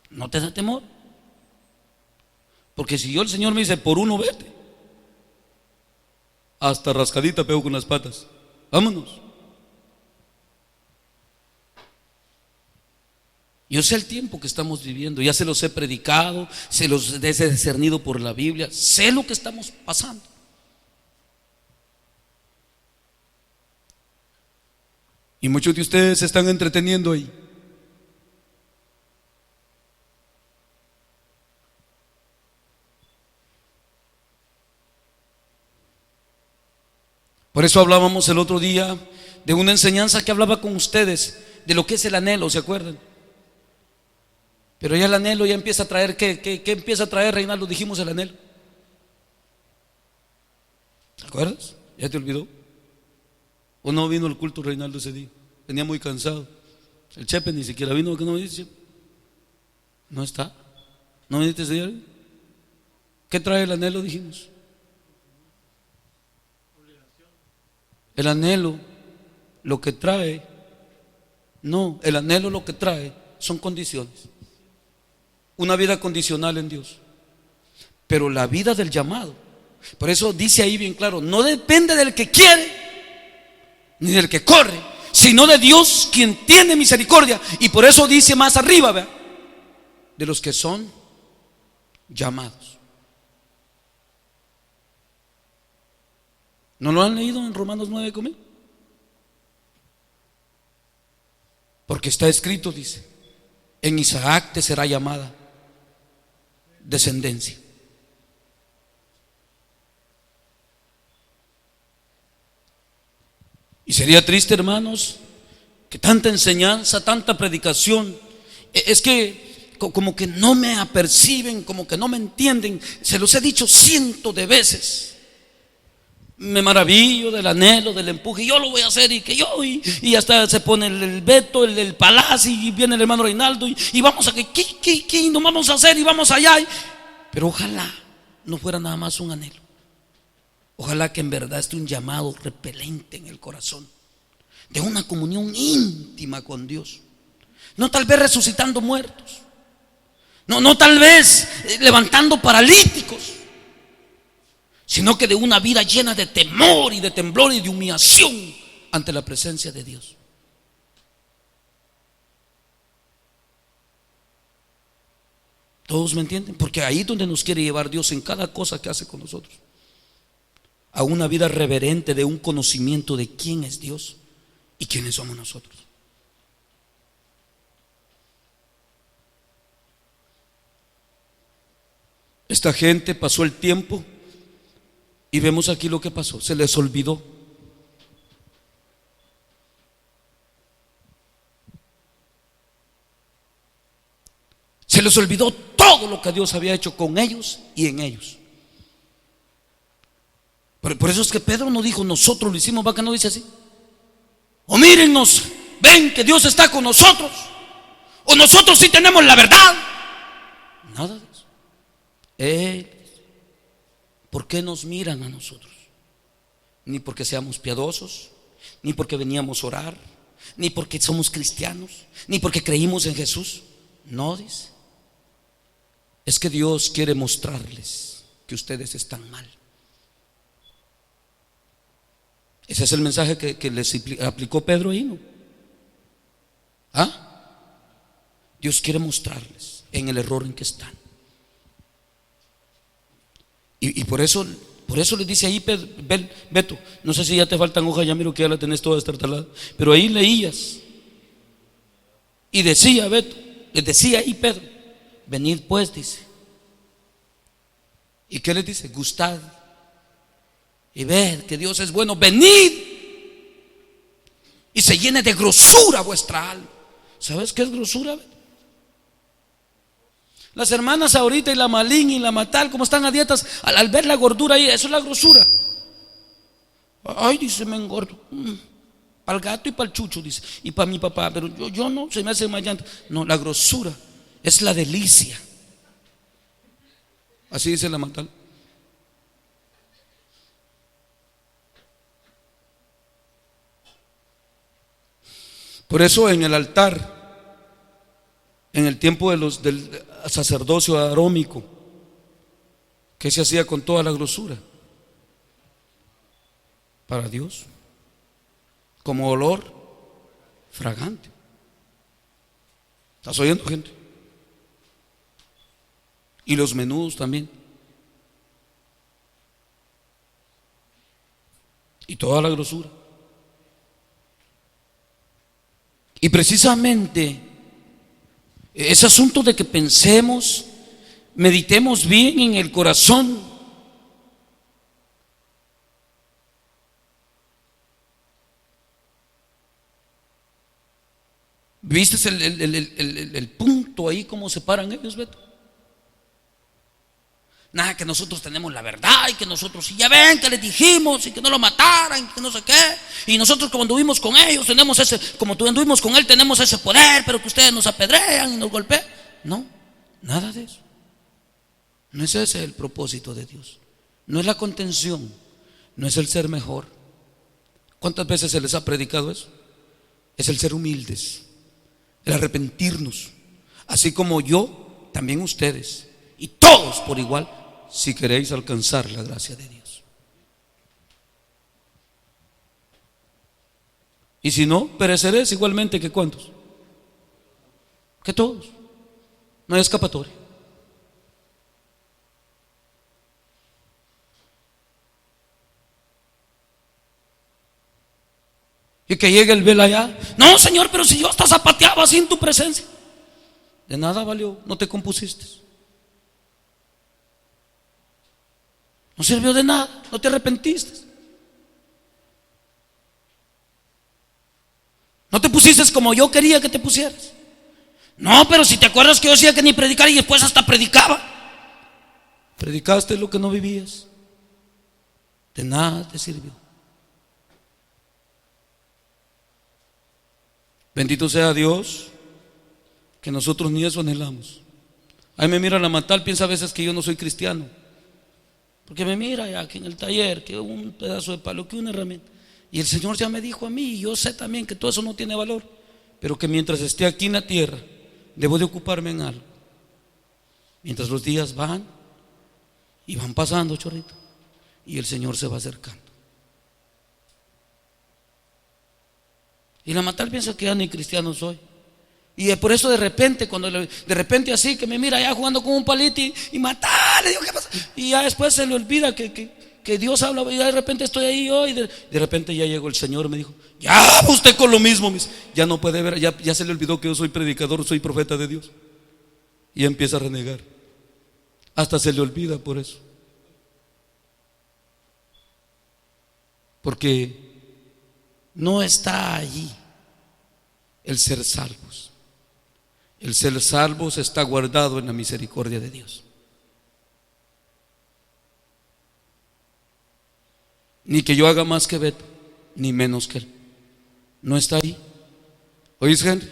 ¿No te da temor? Porque si yo, el Señor me dice, por uno vete, hasta rascadita pego con las patas, vámonos. Yo sé el tiempo que estamos viviendo, ya se los he predicado, se los he discernido por la Biblia, sé lo que estamos pasando. Y muchos de ustedes se están entreteniendo ahí. Por eso hablábamos el otro día de una enseñanza que hablaba con ustedes de lo que es el anhelo, ¿se acuerdan? Pero ya el anhelo ya empieza a traer, ¿qué empieza a traer, Reinaldo? Dijimos el anhelo. ¿Te acuerdas? ¿Ya te olvidó? ¿O no vino al culto Reinaldo ese día? Venía muy cansado. El Chepe ni siquiera vino, ¿qué no me dice? No está. ¿No viniste ese día? ¿Qué trae el anhelo? Dijimos. El anhelo lo que trae, no, el anhelo lo que trae son condiciones. Una vida condicional en Dios. Pero la vida del llamado, por eso dice ahí bien claro, no depende del que quiere ni del que corre, sino de Dios quien tiene misericordia. Y por eso dice más arriba, ¿verdad? De los que son llamados. ¿No lo han leído en Romanos 9 conmigo? Porque está escrito, dice, en Isaac te será llamada descendencia. Y sería triste, hermanos, que tanta enseñanza, tanta predicación, es que como que no me aperciben, como que no me entienden. Se los he dicho cientos de veces. me maravillo del anhelo, del empuje, y yo lo voy a hacer, y que yo, y hasta se pone el Beto, el Palacio, y viene el hermano Reinaldo, y vamos a ¿qué nos vamos a hacer? Y vamos allá. Pero ojalá no fuera nada más un anhelo. Ojalá que en verdad esté un llamado repelente en el corazón, de una comunión íntima con Dios. No tal vez resucitando muertos, no tal vez levantando paralíticos, sino que de una vida llena de temor y de temblor y de humillación ante la presencia de Dios. ¿Todos me entienden? Porque ahí es donde nos quiere llevar Dios en cada cosa que hace con nosotros, a una vida reverente de un conocimiento de quién es Dios y quiénes somos nosotros. Esta gente pasó el tiempo y vemos aquí lo que pasó. Se les olvidó. Se les olvidó todo lo que Dios había hecho con ellos y en ellos. Por eso es que Pedro no dijo nosotros lo hicimos, va, que no dice así. O mírennos, ven que Dios está con nosotros, o nosotros sí tenemos la verdad. Nada de eso. ¿Por qué nos miran a nosotros? Ni porque seamos piadosos, ni porque veníamos a orar, ni porque somos cristianos, ni porque creímos en Jesús. No, dice. Es que Dios quiere mostrarles que ustedes están mal. Ese es el mensaje que les aplicó Pedro ahí, ¿no? Dios quiere mostrarles en el error en que están. Y por eso les dice ahí, Beto, no sé si ya te faltan hojas, ya miro que ya la tenés toda estartalada, pero ahí leías y decía Beto, les decía ahí Pedro, venid pues, dice. ¿Y qué les dice? Gustad y ved que Dios es bueno, venid y se llene de grosura vuestra alma. ¿Sabes qué es grosura? Las hermanas ahorita y la Malín y la Matal, como están a dietas, al ver la gordura ahí, eso es la grosura. Ay, dice, me engordo. Para el gato y para el chucho, dice, y para mi papá, pero yo no, se me hace más llanta. No, la grosura es la delicia. Así dice la Matal. Por eso en el altar, en el tiempo del sacerdocio arómico, ¿qué se hacía con toda la grosura? Para Dios, como olor fragante. ¿Estás oyendo, gente? Y los menudos también. Y toda la grosura. Y precisamente ese asunto de que pensemos, meditemos bien en el corazón. ¿Viste el punto ahí, cómo se paran ellos, Beto? Nada, que nosotros tenemos la verdad y que nosotros, si ya ven que les dijimos y que no lo mataran, que no sé qué, y nosotros como anduvimos con ellos tenemos ese, como tú anduvimos con él tenemos ese poder, pero que ustedes nos apedrean y nos golpean. No, nada de eso. No es ese el propósito de Dios. No es la contención, no es el ser mejor. ¿Cuántas veces se les ha predicado eso? Es el ser humildes, el arrepentirnos, así como yo, también ustedes, y todos por igual, si queréis alcanzar la gracia de Dios. Y si no, pereceréis igualmente que cuántos, que todos. No hay escapatoria. Y que llegue el vela allá. No, Señor, pero si yo hasta zapateaba así en tu presencia. De nada valió, no te compusiste. No sirvió de nada, no te arrepentiste. No te pusiste como yo quería que te pusieras. No, pero si te acuerdas que yo decía que ni predicar y después hasta predicaba. Predicaste lo que no vivías. De nada te sirvió. Bendito sea Dios, que nosotros ni eso anhelamos. Ahí me mira la Matal, piensa a veces que yo no soy cristiano, porque me mira ya que en el taller, que un pedazo de palo, que una herramienta. Y el Señor ya me dijo a mí, y yo sé también que todo eso no tiene valor, pero que mientras esté aquí en la tierra, debo de ocuparme en algo. Mientras los días van y van pasando, chorrito, y el Señor se va acercando. Y la Matal piensa que ya ni cristiano soy. Y por eso de repente, de repente así, que me mira ya jugando con un palito y Matal, le digo, ¿qué pasa? Y ya después se le olvida que Dios habla, y de repente estoy ahí yo, y de repente ya llegó el Señor y me dijo, ya usted con lo mismo, ya no puede ver, ya se le olvidó que yo soy predicador, soy profeta de Dios. Y empieza a renegar. Hasta se le olvida por eso. Porque no está allí el ser salvos. El ser salvos está guardado en la misericordia de Dios. Ni que yo haga más que Beto, ni menos que él. No está ahí. ¿Oís, Henry?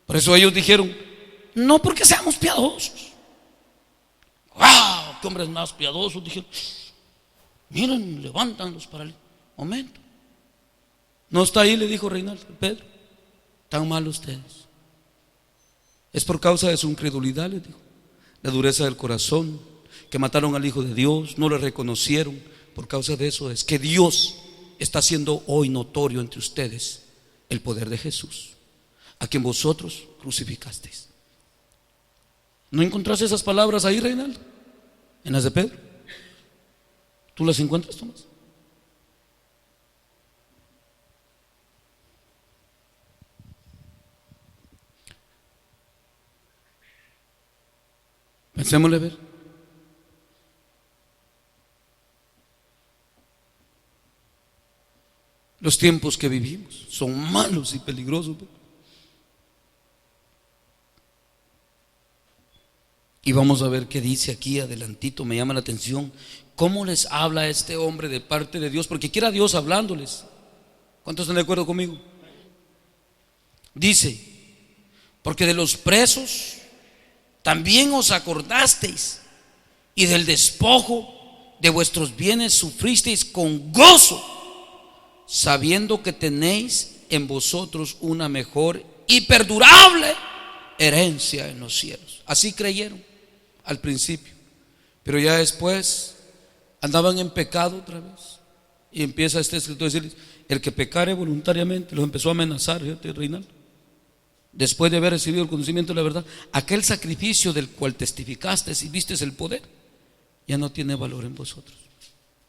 Por eso ellos dijeron, no porque seamos piadosos. ¡Wow! ¡Qué hombres más piadosos! Dijeron, miren, levantan los paralíticos. Momento. No está ahí, le dijo Reinaldo, Pedro. Tan mal ustedes. Es por causa de su incredulidad, les dijo. La dureza del corazón, que mataron al Hijo de Dios, no le reconocieron. Por causa de eso es que Dios está haciendo hoy notorio entre ustedes el poder de Jesús, a quien vosotros crucificasteis. ¿No encontraste esas palabras ahí, Reinaldo? En las de Pedro. ¿Tú las encuentras, Tomás? Pensémosle a ver. Los tiempos que vivimos son malos y peligrosos. Y vamos a ver qué dice aquí adelantito. Me llama la atención cómo les habla este hombre de parte de Dios, porque quiera Dios hablándoles. ¿Cuántos están de acuerdo conmigo? Dice, porque de los presos también os acordasteis, y del despojo de vuestros bienes sufristeis con gozo, sabiendo que tenéis en vosotros una mejor y perdurable herencia en los cielos. Así creyeron al principio, pero ya después andaban en pecado otra vez. Y empieza este escritor a decirles, el que pecare voluntariamente, los empezó a amenazar, fíjate, Reinaldo. Después de haber recibido el conocimiento de la verdad, aquel sacrificio del cual testificaste y viste el poder, ya no tiene valor en vosotros.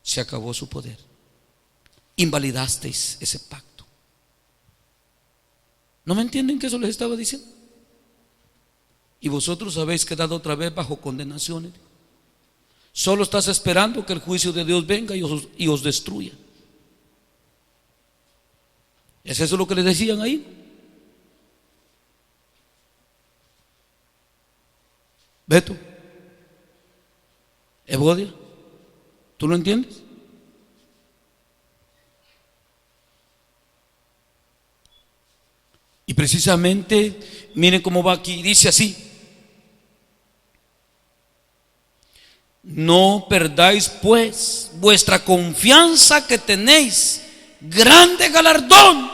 Se acabó su poder. Invalidasteis ese pacto. ¿No me entienden que eso les estaba diciendo? Y vosotros habéis quedado otra vez bajo condenaciones. Solo estás esperando que el juicio de Dios venga y os destruya. ¿Es eso lo que les decían ahí? Beto, Evodia, ¿tú lo entiendes? Y precisamente, miren cómo va aquí, dice así: no perdáis pues vuestra confianza, que tenéis grande galardón,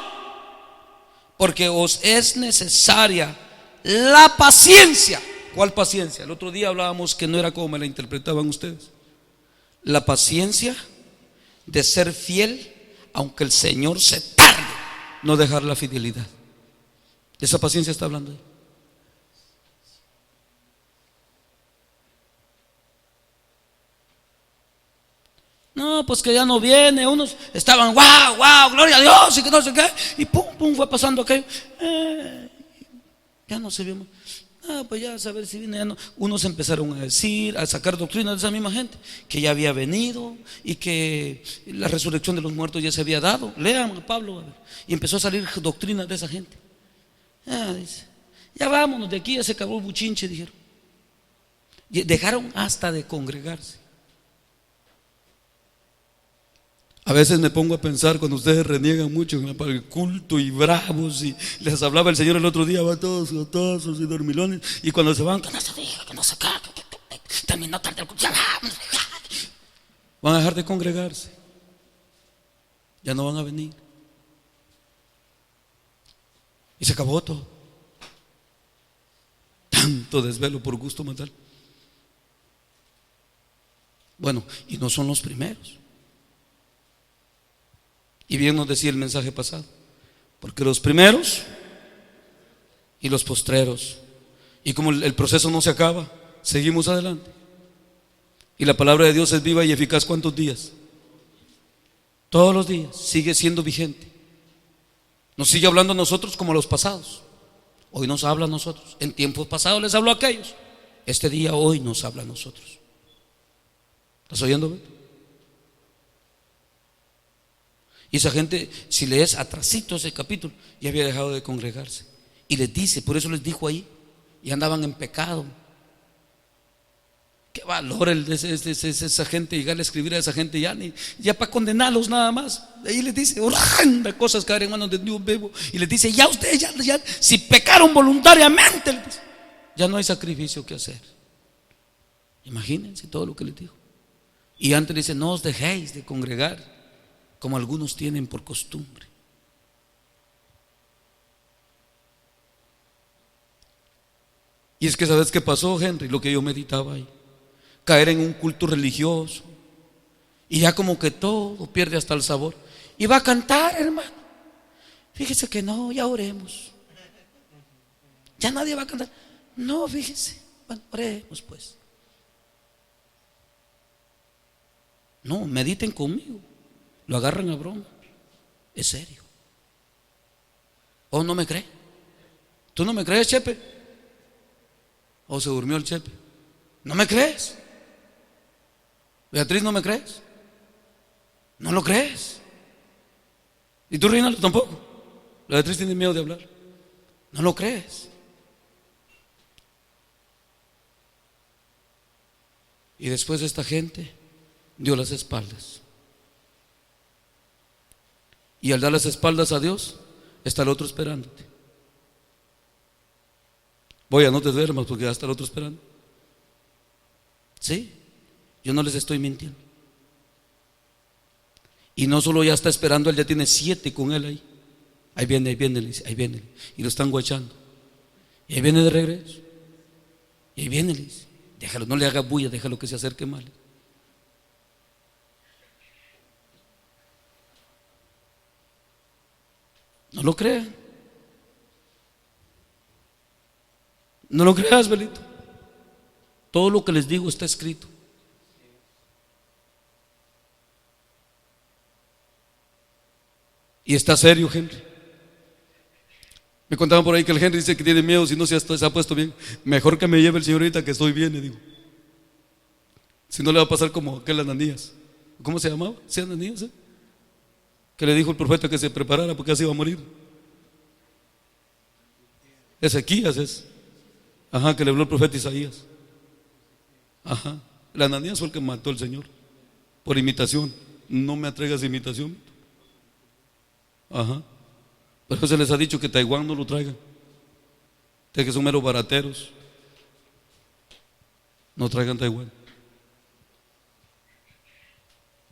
porque os es necesaria la paciencia. ¿Cuál paciencia? El otro día hablábamos que no era como me la interpretaban ustedes. La paciencia de ser fiel, aunque el Señor se tarde, no dejar la fidelidad. De esa paciencia está hablando ahí. No, pues que ya no viene. Unos estaban, wow, gloria a Dios, y que no sé qué. Y pum, fue pasando aquello. Ya no se vio más. Pues ya a saber si viene, ya no. Unos empezaron a decir, a sacar doctrina de esa misma gente, que ya había venido y que la resurrección de los muertos ya se había dado. Lean a Pablo, a ver. Y empezó a salir doctrina de esa gente. Dice, ya vámonos de aquí, ya se acabó el buchinche, dijeron. Y dejaron hasta de congregarse. A veces me pongo a pensar cuando ustedes reniegan mucho para el culto y bravos, y les hablaba el Señor el otro día, va todos gotosos y dormilones, y cuando se van, que no se diga, que no se caga, que terminó tarde el culto, van a dejar de congregarse, ya no van a venir, y se acabó todo. Tanto desvelo por gusto mental. Bueno, y no son los primeros. Y bien nos decía el mensaje pasado, porque los primeros y los postreros, y como el proceso no se acaba, seguimos adelante. Y la palabra de Dios es viva y eficaz. ¿Cuántos días? Todos los días sigue siendo vigente. Nos sigue hablando a nosotros como a los pasados. Hoy nos habla a nosotros. En tiempos pasados les habló a aquellos. Este día, hoy nos habla a nosotros. ¿Estás oyendo? Y esa gente, si lees atrasito ese capítulo, ya había dejado de congregarse. Y les dice, por eso les dijo ahí, y andaban en pecado. Qué valor esa gente, llegarle a escribir a esa gente ya para condenarlos nada más. Ahí les dice, horrenda cosas caer en manos de Dios vivo. Y les dice, ya ustedes, ya, si pecaron voluntariamente, les dice, ya no hay sacrificio que hacer. Imagínense todo lo que les dijo. Y antes le dice, no os dejéis de congregar, como algunos tienen por costumbre. Y es que ¿sabes qué pasó, Henry? Lo que yo meditaba ahí, caer en un culto religioso, y ya como que todo pierde hasta el sabor. Y va a cantar, hermano, fíjese que no, ya oremos, ya nadie va a cantar. No, fíjese, bueno, oremos pues. No, mediten conmigo. Lo agarran a broma. Es serio. ¿O no me cree? ¿Tú no me crees, Chepe? ¿O se durmió el Chepe? ¿No me crees? Beatriz, ¿no me crees? ¿No lo crees? ¿Y tú, Reinaldo, tampoco? La Beatriz tiene miedo de hablar. ¿No lo crees? Y después esta gente dio las espaldas. Y al dar las espaldas a Dios, está el otro esperándote. Voy, no te duermas porque ya está el otro esperando. Sí, yo no les estoy mintiendo. Y no solo ya está esperando, él ya tiene 7 con él ahí. Ahí viene, ahí viene. Y lo están guachando. Y ahí viene de regreso. Y ahí viene, le dice, déjalo, no le haga bulla, déjalo que se acerque mal. No lo crean. No lo creas, Belito. Todo lo que les digo está escrito. Y está serio, Henry. Me contaban por ahí que el Henry dice que tiene miedo si no se ha puesto bien. Mejor que me lleve el Señor ahorita que estoy bien, le digo. Si no le va a pasar como aquel Ananías. ¿Cómo se llamaba? ¿Sí, Ananías? Que le dijo el profeta que se preparara porque así iba a morir. Ezequías es. Ajá, que le habló el profeta Isaías. Ajá. El Ananías fue el que mató al Señor por imitación. No me atraigas imitación. Ajá. Por eso se les ha dicho que Taiwán no lo traigan. Ustedes que son meros barateros, no traigan Taiwán.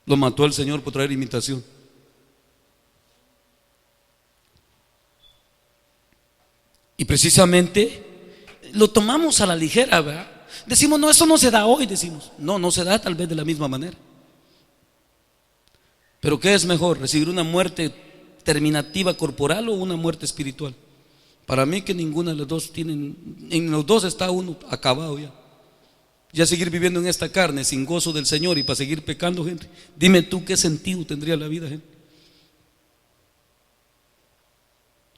Lo mató el Señor por traer imitación. Y precisamente lo tomamos a la ligera, ¿verdad? Decimos, no, eso no se da hoy, decimos. No, no se da tal vez de la misma manera. Pero ¿qué es mejor? ¿Recibir una muerte terminativa corporal o una muerte espiritual? Para mí que ninguna de las dos tienen, en los dos está uno acabado ya. Ya seguir viviendo en esta carne sin gozo del Señor y para seguir pecando, gente. Dime tú qué sentido tendría la vida, gente.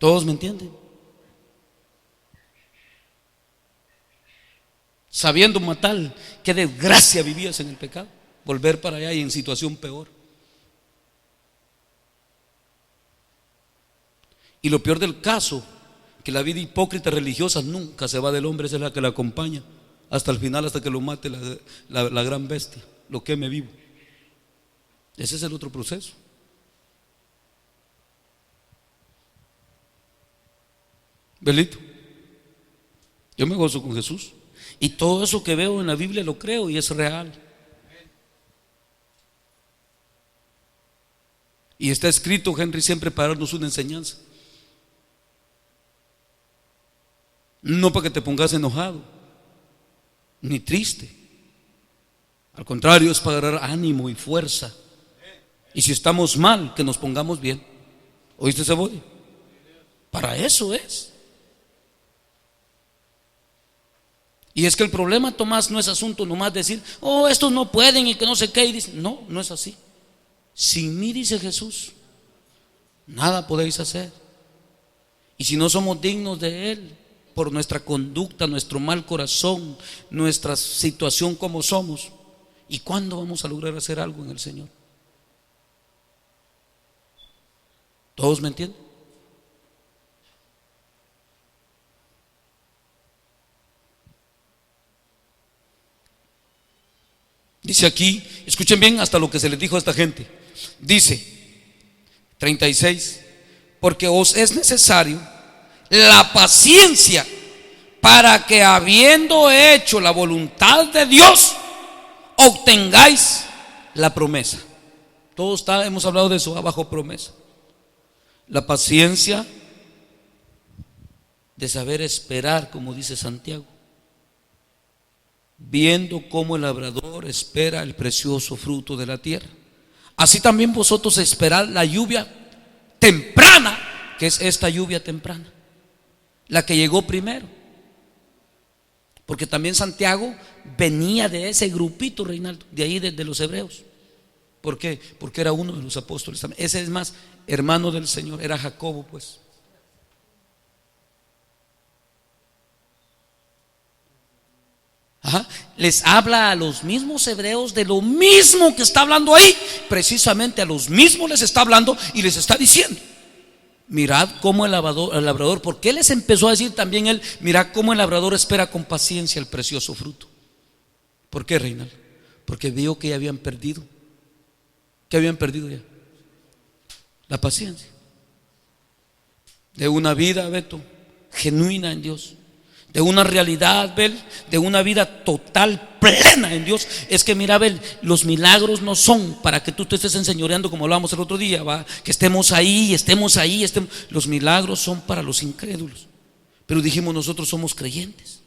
¿Todos me entienden? Sabiendo matar, qué desgracia vivías en el pecado, volver para allá y en situación peor. Y lo peor del caso, que la vida hipócrita religiosa nunca se va del hombre, esa es la que la acompaña hasta el final, hasta que lo mate la gran bestia, lo queme vivo. Ese es el otro proceso. Belito, yo me gozo con Jesús. Y todo eso que veo en la Biblia lo creo y es real. Y está escrito, Henry, siempre para darnos una enseñanza. No para que te pongas enojado, ni triste. Al contrario, es para dar ánimo y fuerza. Y si estamos mal, que nos pongamos bien. ¿Oíste, Cebolla? Para eso es. Y es que el problema, Tomás, no es asunto nomás decir, oh, estos no pueden y que no sé qué. Y dice, no, no es así. Sin mí, dice Jesús, nada podéis hacer. Y si no somos dignos de Él, por nuestra conducta, nuestro mal corazón, nuestra situación como somos, ¿y cuándo vamos a lograr hacer algo en el Señor? ¿Todos me entienden? Dice aquí, escuchen bien hasta lo que se les dijo a esta gente. Dice 36, porque os es necesario la paciencia para que, habiendo hecho la voluntad de Dios, obtengáis la promesa. Todos hemos hablado de eso, abajo promesa. La paciencia de saber esperar, como dice Santiago, viendo cómo el labrador espera el precioso fruto de la tierra. Así también vosotros esperad la lluvia temprana, que es esta lluvia temprana, la que llegó primero. Porque también Santiago venía de ese grupito, Reinaldo, de ahí de los hebreos. ¿Por qué? Porque era uno de los apóstoles también. Ese es más hermano del Señor, era Jacobo, pues. Ajá. Les habla a los mismos hebreos de lo mismo que está hablando ahí. Precisamente a los mismos les está hablando y les está diciendo: mirad cómo el labrador, ¿por qué les empezó a decir también él? Mirad cómo el labrador espera con paciencia el precioso fruto. ¿Por qué, Reinaldo? Porque vio que ya habían perdido. ¿Qué habían perdido ya? La paciencia. De una vida, Beto, genuina en Dios. De una realidad, Bel, de una vida total, plena en Dios. Es que mira, Bel, los milagros no son para que tú te estés enseñoreando, como hablábamos el otro día, ¿va? Que estemos ahí. Los milagros son para los incrédulos. Pero dijimos, nosotros somos creyentes.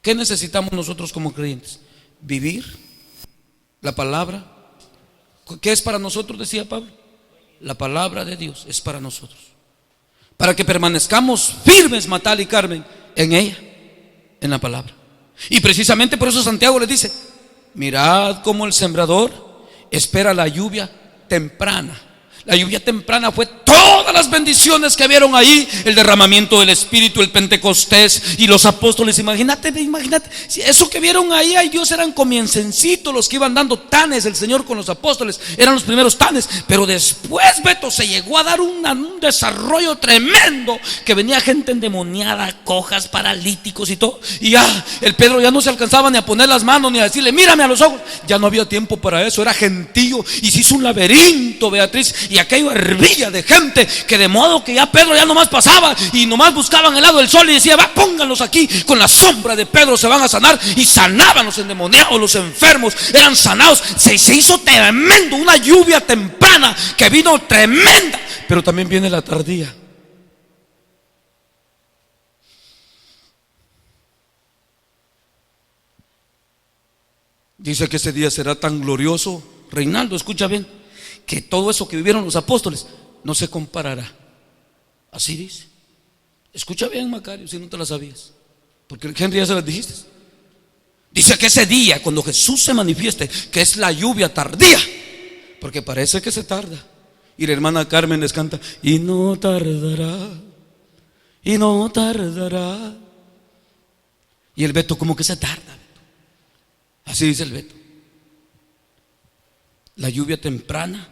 ¿Qué necesitamos nosotros como creyentes? Vivir la palabra. ¿Qué es para nosotros? Decía Pablo. La palabra de Dios es para nosotros, para que permanezcamos firmes, Matal y Carmen, en ella, en la palabra. Y precisamente por eso Santiago les dice: mirad cómo el sembrador espera la lluvia temprana. La lluvia temprana fue todas las bendiciones que vieron ahí, el derramamiento del Espíritu, el Pentecostés y los apóstoles. Imagínate, si eso que vieron ahí, ay Dios, eran comiencitos los que iban dando tanes el Señor con los apóstoles, eran los primeros tanes. Pero después, Beto, se llegó a dar un desarrollo tremendo, que venía gente endemoniada, cojas, paralíticos y todo. Y ya, el Pedro ya no se alcanzaba ni a poner las manos ni a decirle: mírame a los ojos. Ya no había tiempo para eso, era gentío y se hizo un laberinto, Beatriz. Y aquello hervía de gente, que de modo que ya Pedro ya nomás pasaba y nomás buscaban el lado del sol y decía: va, pónganlos aquí, con la sombra de Pedro se van a sanar. Y sanaban los endemoniados, los enfermos eran sanados. Se hizo tremendo, una lluvia temprana que vino tremenda. Pero también viene la tardía. Dice que ese día será tan glorioso, Reinaldo, escucha bien, que todo eso que vivieron los apóstoles no se comparará. Así dice. Escucha bien, Macario, si no te la sabías, porque Henry ya se las dijiste. Dice que ese día, cuando Jesús se manifieste, que es la lluvia tardía, porque parece que se tarda. Y la hermana Carmen les canta: y no tardará, y no tardará. Y el Beto, como que se tarda, Beto. Así dice el Beto. La lluvia temprana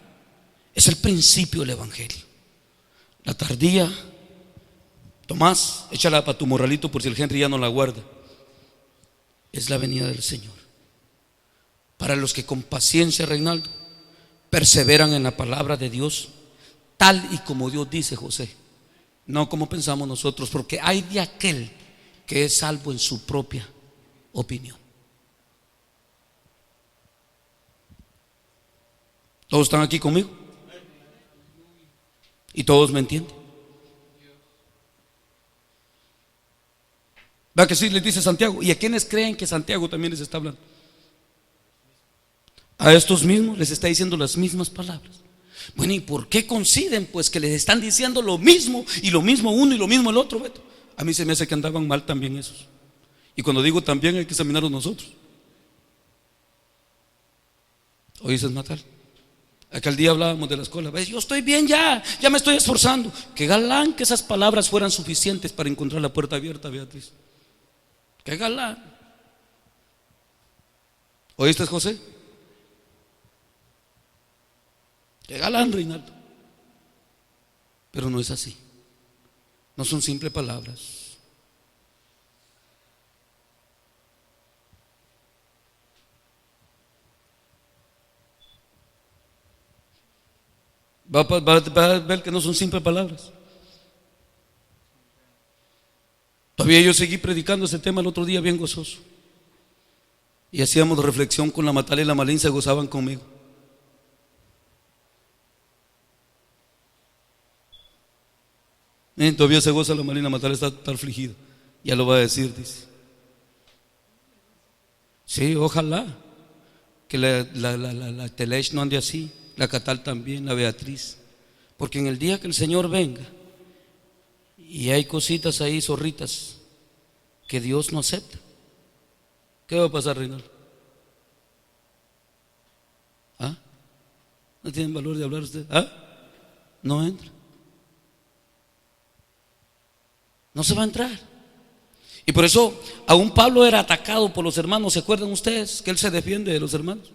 es el principio del evangelio. La tardía, Tomás, échala para tu morralito por si el Henry ya no la guarda, es la venida del Señor. Para los que con paciencia, Reinaldo, perseveran en la palabra de Dios, tal y como Dios dice, José, no como pensamos nosotros, porque hay de aquel que es salvo en su propia opinión. ¿Todos están aquí conmigo? ¿Y todos me entienden? ¿Va que sí les dice Santiago? ¿Y a quienes creen que Santiago también les está hablando? A estos mismos les está diciendo las mismas palabras. Bueno, ¿y por qué coinciden? Pues que les están diciendo lo mismo, y lo mismo uno y lo mismo el otro, Beto. A mí se me hace que andaban mal también esos. Y cuando digo también, hay que examinarlos nosotros. ¿Oíste, Natal? Aquel día hablábamos de la escuela. ¿Ves? Yo estoy bien ya me estoy esforzando. Qué galán que esas palabras fueran suficientes para encontrar la puerta abierta, Beatriz. Qué galán. ¿Oíste, José? Qué galán, Reinaldo. Pero no es así. No son simples palabras. Va a ver que no son simples palabras. Todavía yo seguí predicando ese tema el otro día bien gozoso. Y hacíamos reflexión con la Matala y la Malín, se gozaban conmigo. Todavía se goza la Malín, la Matala está afligida. Ya lo va a decir, dice. Sí, ojalá que la Telech no ande así, la Catal también, la Beatriz. Porque en el día que el Señor venga y hay cositas ahí, zorritas, que Dios no acepta, ¿qué va a pasar, Reinaldo? ¿Ah? ¿No tienen valor de hablar ustedes? ¿Ah? No entra. No se va a entrar. Y por eso aún Pablo era atacado por los hermanos. ¿Se acuerdan ustedes que él se defiende de los hermanos?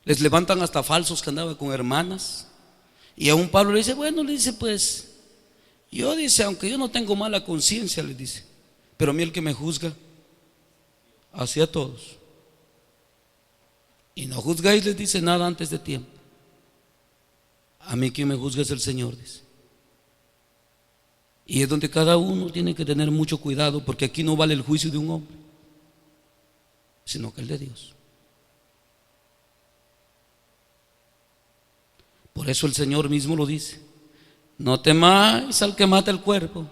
Les levantan hasta falsos que andaban con hermanas. Y aún Pablo le dice, bueno, le dice, pues yo, dice, aunque yo no tengo mala conciencia, le dice, pero a mí el que me juzga, así a todos. Y no juzgáis, les dice, nada antes de tiempo. A mí quien me juzga es el Señor, dice. Y es donde cada uno tiene que tener mucho cuidado, porque aquí no vale el juicio de un hombre, sino que el de Dios. Por eso el Señor mismo lo dice: no temáis al que mata el cuerpo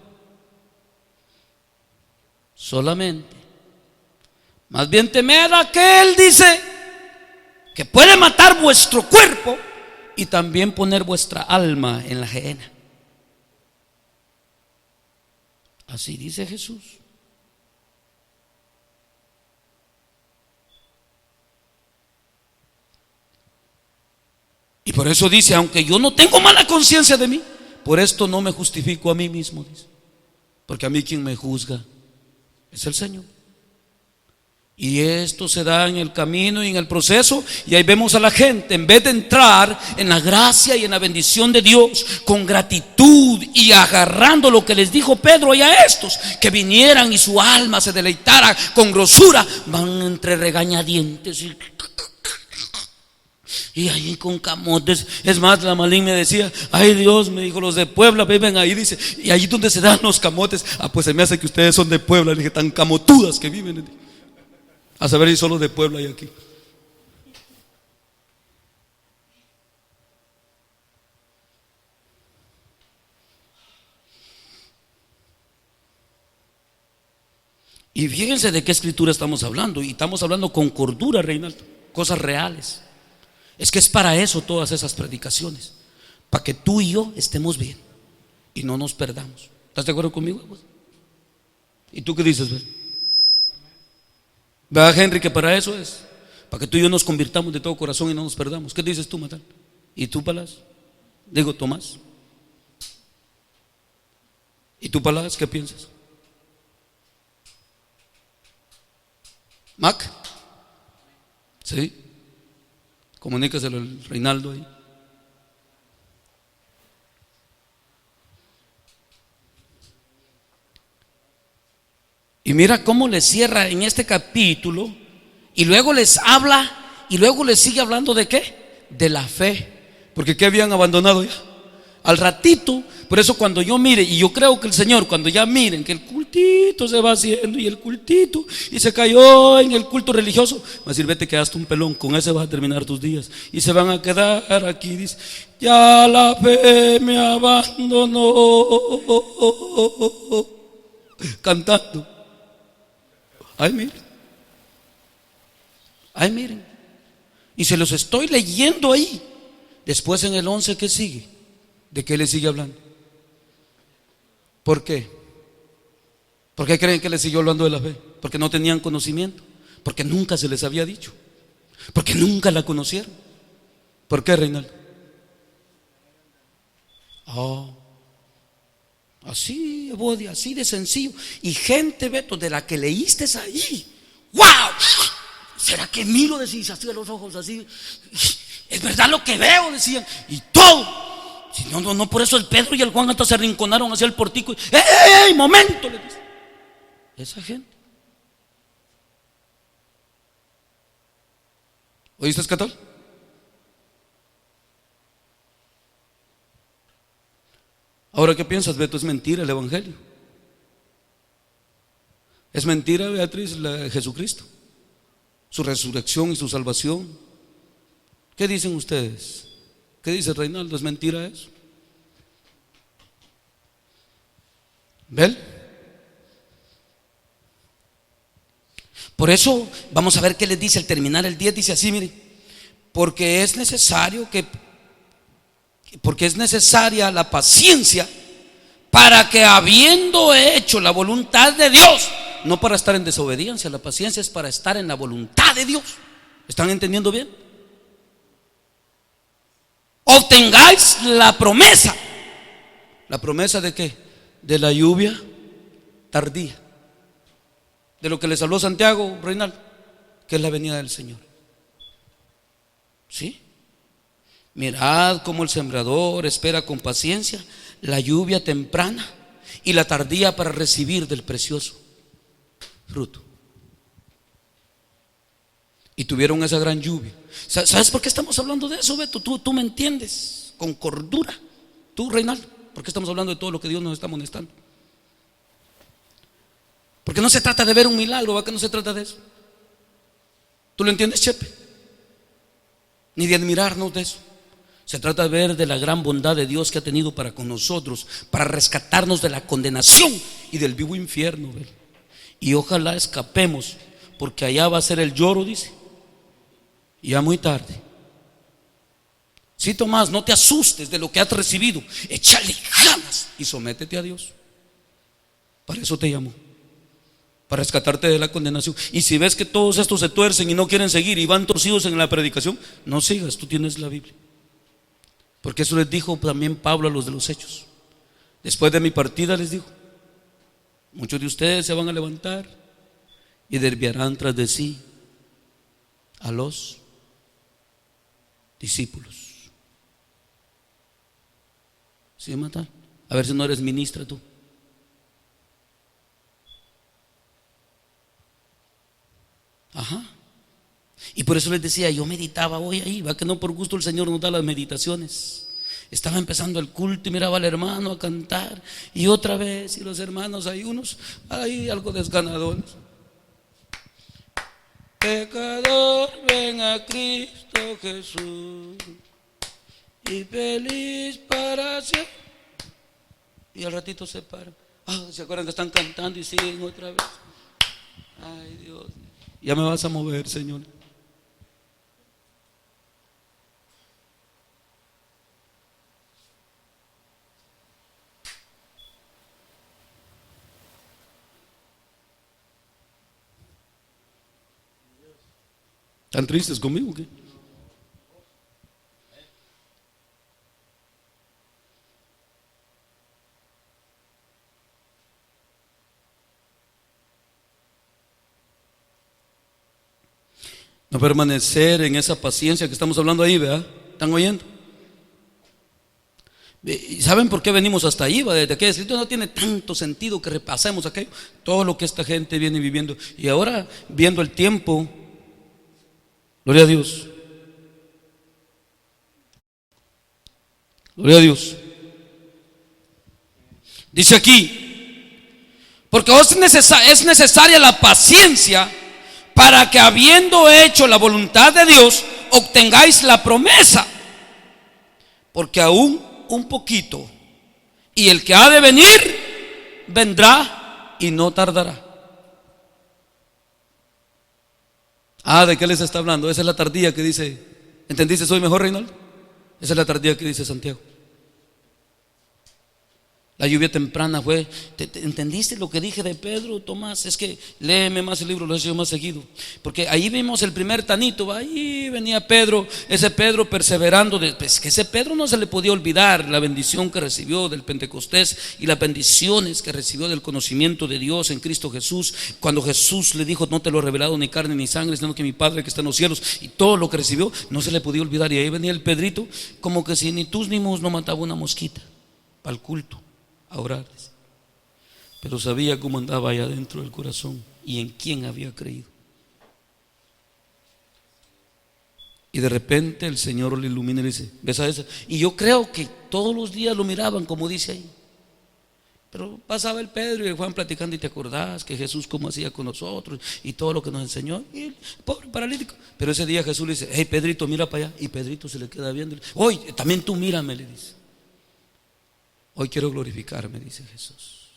solamente, más bien temed a aquel, dice, que puede matar vuestro cuerpo y también poner vuestra alma en la gehenna. Así dice Jesús. Y por eso dice, aunque yo no tengo mala conciencia de mí, por esto no me justifico a mí mismo, dice, porque a mí quien me juzga es el Señor. Y esto se da en el camino y en el proceso. Y ahí vemos a la gente, en vez de entrar en la gracia y en la bendición de Dios con gratitud y agarrando lo que les dijo Pedro y a estos, que vinieran y su alma se deleitara con grosura, van entre regañadientes y ahí con camotes. Es más, la Malín me decía, ay Dios, me dijo, los de Puebla viven ahí, dice, y allí donde se dan los camotes. Pues se me hace que ustedes son de Puebla. Le dije, tan camotudas que viven. A saber si solo de Puebla hay aquí. Y fíjense de qué escritura estamos hablando. Y estamos hablando con cordura, Reinaldo, cosas reales. Es que es para eso todas esas predicaciones, para que tú y yo estemos bien y no nos perdamos. ¿Estás de acuerdo conmigo? ¿Y tú qué dices, Ben? ¿Verdad, Henry, que para eso es? Para que tú y yo nos convirtamos de todo corazón y no nos perdamos. ¿Qué dices tú, Matal? ¿Y tú, Palas? Digo, Tomás. ¿Y tú, Palas, qué piensas? ¿Mac? ¿Sí? Comunícaselo al Reinaldo ahí. Y mira cómo les cierra en este capítulo. Y luego les habla. Y luego les sigue hablando de qué? De la fe. Porque ¿qué habían abandonado ya? al ratito. Por eso cuando yo mire, y yo creo que el Señor, cuando ya miren que el cultito se va haciendo y el cultito, y se cayó en el culto religioso, va a decir: vete, quedaste un pelón, con ese vas a terminar tus días. Y se van a quedar aquí, dice: ya la fe me abandonó, cantando. Ay, miren. Ay, miren. Y se los estoy leyendo ahí. Después en el 11, ¿qué sigue? ¿De qué le sigue hablando? ¿Por qué? ¿Por qué creen que le siguió hablando de la fe? Porque no tenían conocimiento, porque nunca se les había dicho, porque nunca la conocieron. ¿Por qué, Reinaldo? Así, Bodi, así de sencillo. Y gente, Beto, de la que leíste ahí, ¡wow! ¿Será que miro? Decís, así de los ojos, así. Es verdad lo que veo, decían. Y todo. Si no, por eso el Pedro y el Juan hasta se arrinconaron hacia el portico. ¡Ey, momento! Le dice. Esa gente. ¿Oíste, Escatol? Ahora, ¿qué piensas, Beto? Es mentira el evangelio. Es mentira, Beatriz, Jesucristo, su resurrección y su salvación. ¿Qué dicen ustedes? ¿Qué dice Reinaldo? ¿Es mentira eso? ¿Ven? Por eso vamos a ver qué les dice al terminar el 10. Dice así, mire: porque es necesaria la paciencia, para que, habiendo hecho la voluntad de Dios, no para estar en desobediencia, la paciencia es para estar en la voluntad de Dios. ¿Están entendiendo bien? Obtengáis la promesa. ¿La promesa de qué? De la lluvia tardía, de lo que les habló Santiago, Reinaldo, que es la venida del Señor. ¿Sí? Mirad cómo el sembrador espera con paciencia la lluvia temprana y la tardía para recibir del precioso fruto. Y tuvieron esa gran lluvia. ¿Sabes por qué estamos hablando de eso, Beto? Tú me entiendes con cordura. Tú, Reinaldo, ¿por qué estamos hablando de todo lo que Dios nos está amonestando? Porque no se trata de ver un milagro, ¿va? Que no se trata de eso. ¿Tú lo entiendes, Chepe? Ni de admirarnos de eso. Se trata de ver de la gran bondad de Dios que ha tenido para con nosotros, para rescatarnos de la condenación y del vivo infierno, ¿ve? Y ojalá escapemos, porque allá va a ser el lloro, dice, y ya muy tarde. Sí, Tomás, no te asustes de lo que has recibido, échale ganas y sométete a Dios. Para eso te llamó, para rescatarte de la condenación. Y si ves que todos estos se tuercen y no quieren seguir y van torcidos en la predicación, no sigas, tú tienes la Biblia. Porque eso les dijo también Pablo a los de los Hechos. Después de mi partida, les dijo: muchos de ustedes se van a levantar y desviarán tras de sí a los discípulos. ¿Sí, matar? A ver si no eres ministra tú. Ajá. Y por eso les decía, yo meditaba hoy ahí, va que no por gusto el Señor nos da las meditaciones. Estaba empezando el culto y miraba al hermano a cantar, y otra vez, y los hermanos, hay unos ahí algo desganadones. Pecador, ven a Cristo Jesús, y feliz para siempre. Y al ratito se paran. ¿Se acuerdan que están cantando y siguen otra vez? Ay, Dios, ya me vas a mover, Señor. ¿Están tristes conmigo o qué? No permanecer en esa paciencia que estamos hablando ahí, ¿verdad? ¿Están oyendo? ¿Y saben por qué venimos hasta ahí? Desde aquel escrito no tiene tanto sentido que repasemos aquello, todo lo que esta gente viene viviendo. Y ahora, viendo el tiempo, gloria a Dios. Gloria a Dios. Dice aquí, porque os es necesaria la paciencia para que habiendo hecho la voluntad de Dios, obtengáis la promesa. Porque aún un poquito, y el que ha de venir, vendrá y no tardará. ¿De qué les está hablando? Esa es la tardía que dice, ¿entendiste? ¿Soy mejor, Reinaldo? Esa es la tardía que dice Santiago. La lluvia temprana fue. ¿Entendiste lo que dije de Pedro, Tomás? Es que léeme más el libro, lo he hecho más seguido. Porque ahí vimos el primer tanito. Ahí venía Pedro, ese Pedro perseverando. Pues que ese Pedro no se le podía olvidar la bendición que recibió del Pentecostés y las bendiciones que recibió del conocimiento de Dios en Cristo Jesús. Cuando Jesús le dijo: no te lo he revelado ni carne ni sangre, sino que mi Padre que está en los cielos. Y todo lo que recibió no se le podía olvidar. Y ahí venía el Pedrito, como que si ni tus ni mus no mataba una mosquita para el culto, a orar, pero sabía cómo andaba allá dentro del corazón y en quién había creído. Y de repente el Señor le ilumina y le dice: ¿ves a esa? Y yo creo que todos los días lo miraban, como dice ahí. Pero pasaba el Pedro y el Juan platicando, y te acordás que Jesús cómo hacía con nosotros y todo lo que nos enseñó. Y el pobre paralítico. Pero ese día Jesús le dice: hey Pedrito, mira para allá. Y Pedrito se le queda viendo. Hoy también tú mírame, le dice. Hoy quiero glorificarme, dice Jesús.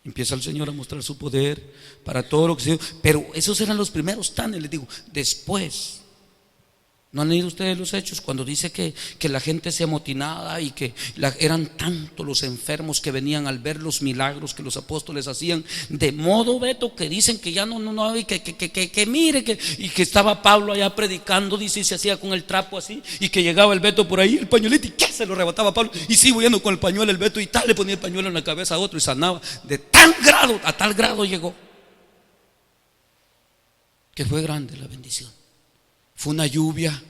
Empieza el Señor a mostrar su poder para todo lo que se dio. Pero esos eran los primeros tanes, les digo. Después, ¿no han leído ustedes los hechos? Cuando dice que la gente se amotinaba y que eran tantos los enfermos que venían al ver los milagros que los apóstoles hacían. De modo, Beto, que dicen que ya no, y que mire, y que estaba Pablo allá predicando, dice, y se hacía con el trapo así, y que llegaba el Beto por ahí, el pañuelito, y que se lo arrebataba a Pablo, y sigo yendo con el pañuelo el Beto, y tal, le ponía el pañuelo en la cabeza a otro y sanaba. A tal grado llegó, que fue grande la bendición. Fue una lluvia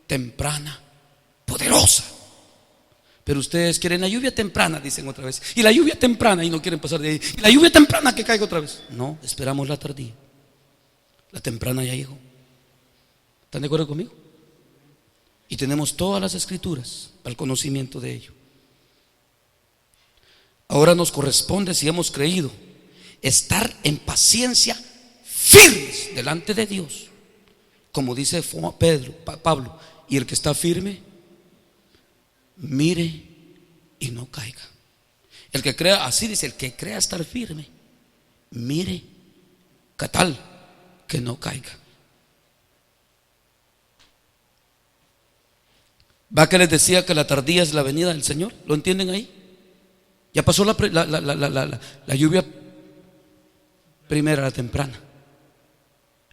temprana, poderosa. Pero ustedes quieren la lluvia temprana, dicen otra vez. Y la lluvia temprana, y no quieren pasar de ahí. Y la lluvia temprana que caiga otra vez. No, esperamos la tardía. La temprana ya llegó. ¿Están de acuerdo conmigo? Y tenemos todas las escrituras para el conocimiento de ello. Ahora nos corresponde, si hemos creído, estar en paciencia firmes delante de Dios. Como dice Pablo, y el que está firme, mire y no caiga. El que crea, así dice, el que crea estar firme, mire, ¿qué tal? Que no caiga. ¿Va que les decía que la tardía es la venida del Señor? ¿Lo entienden ahí? Ya pasó la lluvia primera, la temprana.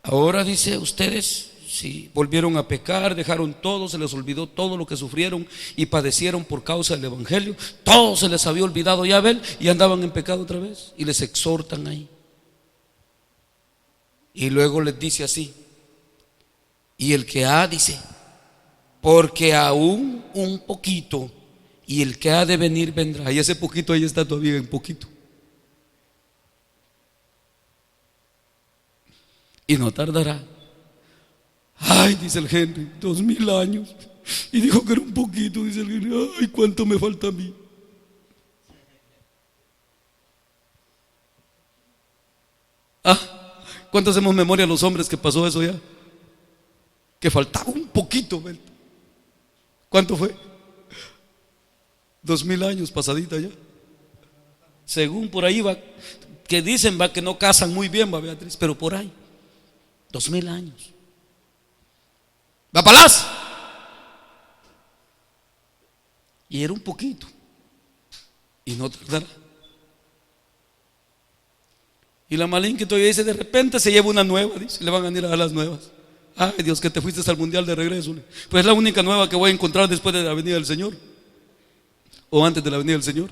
Ahora dice, ustedes si volvieron a pecar, dejaron todo, se les olvidó todo lo que sufrieron y padecieron por causa del Evangelio, todo se les había olvidado ya, ven, y andaban en pecado otra vez, y les exhortan ahí. Y luego les dice así: y el que ha, dice, porque aún un poquito, y el que ha de venir vendrá. Y ese poquito ahí está todavía en poquito. Y no tardará. Ay, dice el Henry, 2000 años. Y dijo que era un poquito, dice el Henry. Ay, cuánto me falta a mí. ¿Cuánto hacemos memoria los hombres que pasó eso ya? Que faltaba un poquito, ¿ven? ¿Cuánto fue? 2000 años pasadita ya. Según por ahí va, que dicen va que no casan muy bien, va, Beatriz, pero por ahí 2000 años. Va palaz. Y era un poquito. Y no tardará. Y la malín que todavía dice, de repente se lleva una nueva, dice, le van a ir a dar las nuevas. Ay, Dios, que te fuiste al mundial de regreso. Pues es la única nueva que voy a encontrar después de la venida del Señor. O antes de la venida del Señor.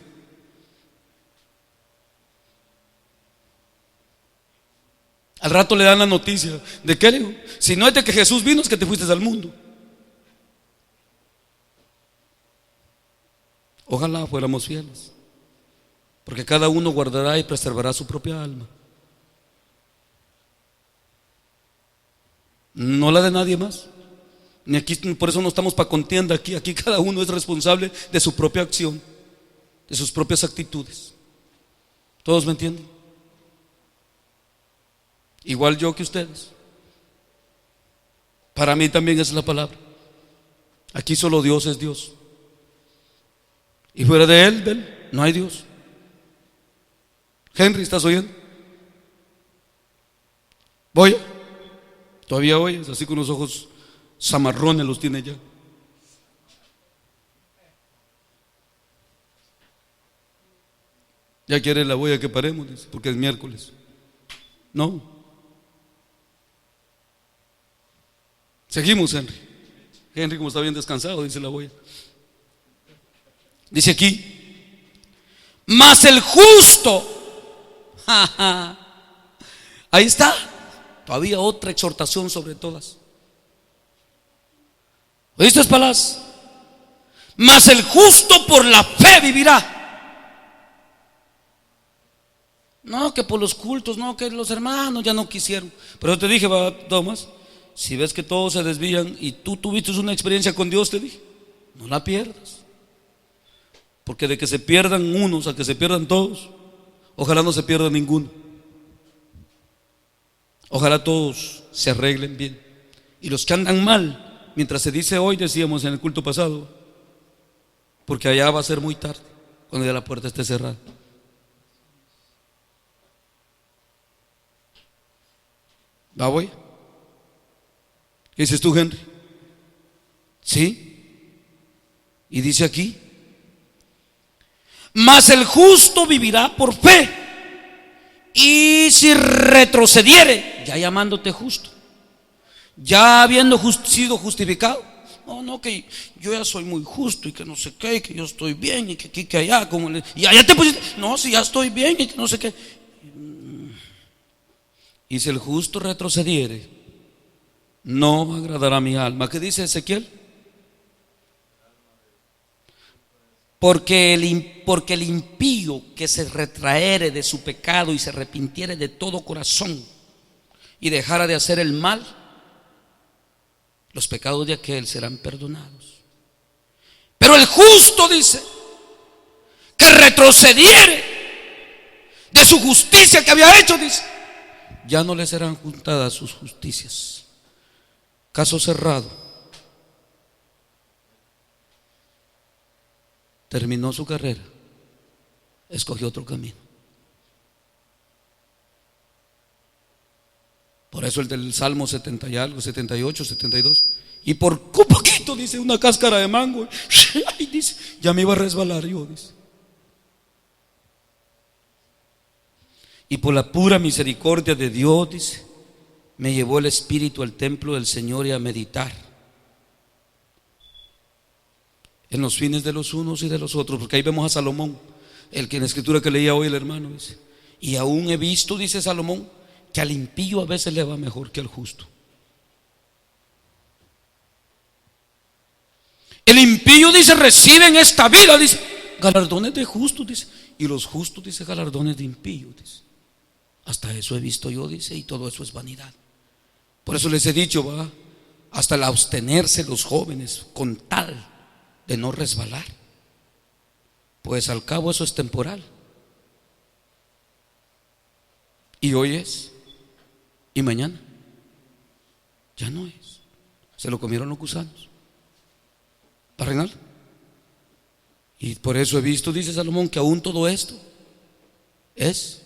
Al rato le dan la noticia. ¿De qué? Le digo, si no es de que Jesús vino, es que te fuiste al mundo. Ojalá fuéramos fieles, porque cada uno guardará y preservará su propia alma, no la de nadie más. Ni aquí, por eso no estamos para contienda aquí. Aquí cada uno es responsable de su propia acción. de sus propias actitudes. ¿Todos me entienden? Igual yo que ustedes. Para mí también es la palabra. Aquí solo Dios es Dios. Y fuera de Él, no hay Dios. Henry, ¿estás oyendo? ¿Voy? ¿Todavía oyes? Así con los ojos zamarrones los tiene ya. Ya quiere la boya que paremos, dice, porque es miércoles. No. Seguimos, Henry. Henry, como está bien descansado, dice la boya. Dice aquí, mas el justo. Ahí está. Todavía otra exhortación sobre todas. ¿Oíste, Palas? Mas el justo por la fe vivirá. No, que por los cultos, no, que los hermanos ya no quisieron. Pero yo te dije, va, Tomás, si ves que todos se desvían y tú tuviste una experiencia con Dios, te dije, no la pierdas. Porque de que se pierdan unos a que se pierdan todos, ojalá no se pierda ninguno. Ojalá todos se arreglen bien. Y los que andan mal, mientras se dice hoy, decíamos en el culto pasado, porque allá va a ser muy tarde, cuando ya la puerta esté cerrada. ¿Va, voy? ¿Qué dices tú, Henry? ¿Sí? Y dice aquí, mas el justo vivirá por fe, y si retrocediere, ya llamándote justo, ya habiendo sido justificado, no, que yo ya soy muy justo y que no sé qué, y que yo estoy bien y que aquí, que allá, y allá te pusiste, no, si ya estoy bien y que no sé qué. Y si el justo retrocediere, no agradará a mi alma. ¿Qué dice Ezequiel? Porque el impío que se retraere de su pecado y se arrepintiere de todo corazón y dejara de hacer el mal, los pecados de aquel serán perdonados. Pero el justo, dice, que retrocediere de su justicia que había hecho, dice, ya no le serán juntadas sus justicias. Caso cerrado. Terminó su carrera, escogió otro camino. Por eso el del Salmo 70 y algo, 78, 72. Y por un poquito, dice, una cáscara de mango. Ay, dice, ya me iba a resbalar yo, dice. Y por la pura misericordia de Dios, dice, me llevó el Espíritu al templo del Señor y a meditar en los fines de los unos y de los otros. Porque ahí vemos a Salomón, el que en la escritura que leía hoy el hermano, dice, y aún he visto, dice Salomón, que al impío a veces le va mejor que al justo. El impío, dice, recibe en esta vida, dice, galardones de justos, dice, y los justos, dice, galardones de impíos, dice. Hasta eso he visto yo, dice, y todo eso es vanidad. Por eso les he dicho, va, hasta el abstenerse los jóvenes con tal de no resbalar, pues al cabo eso es temporal. Y hoy es, y mañana ya no es. Se lo comieron los gusanos. ¿Para Reinaldo? Y por eso he visto, dice Salomón, que aún todo esto es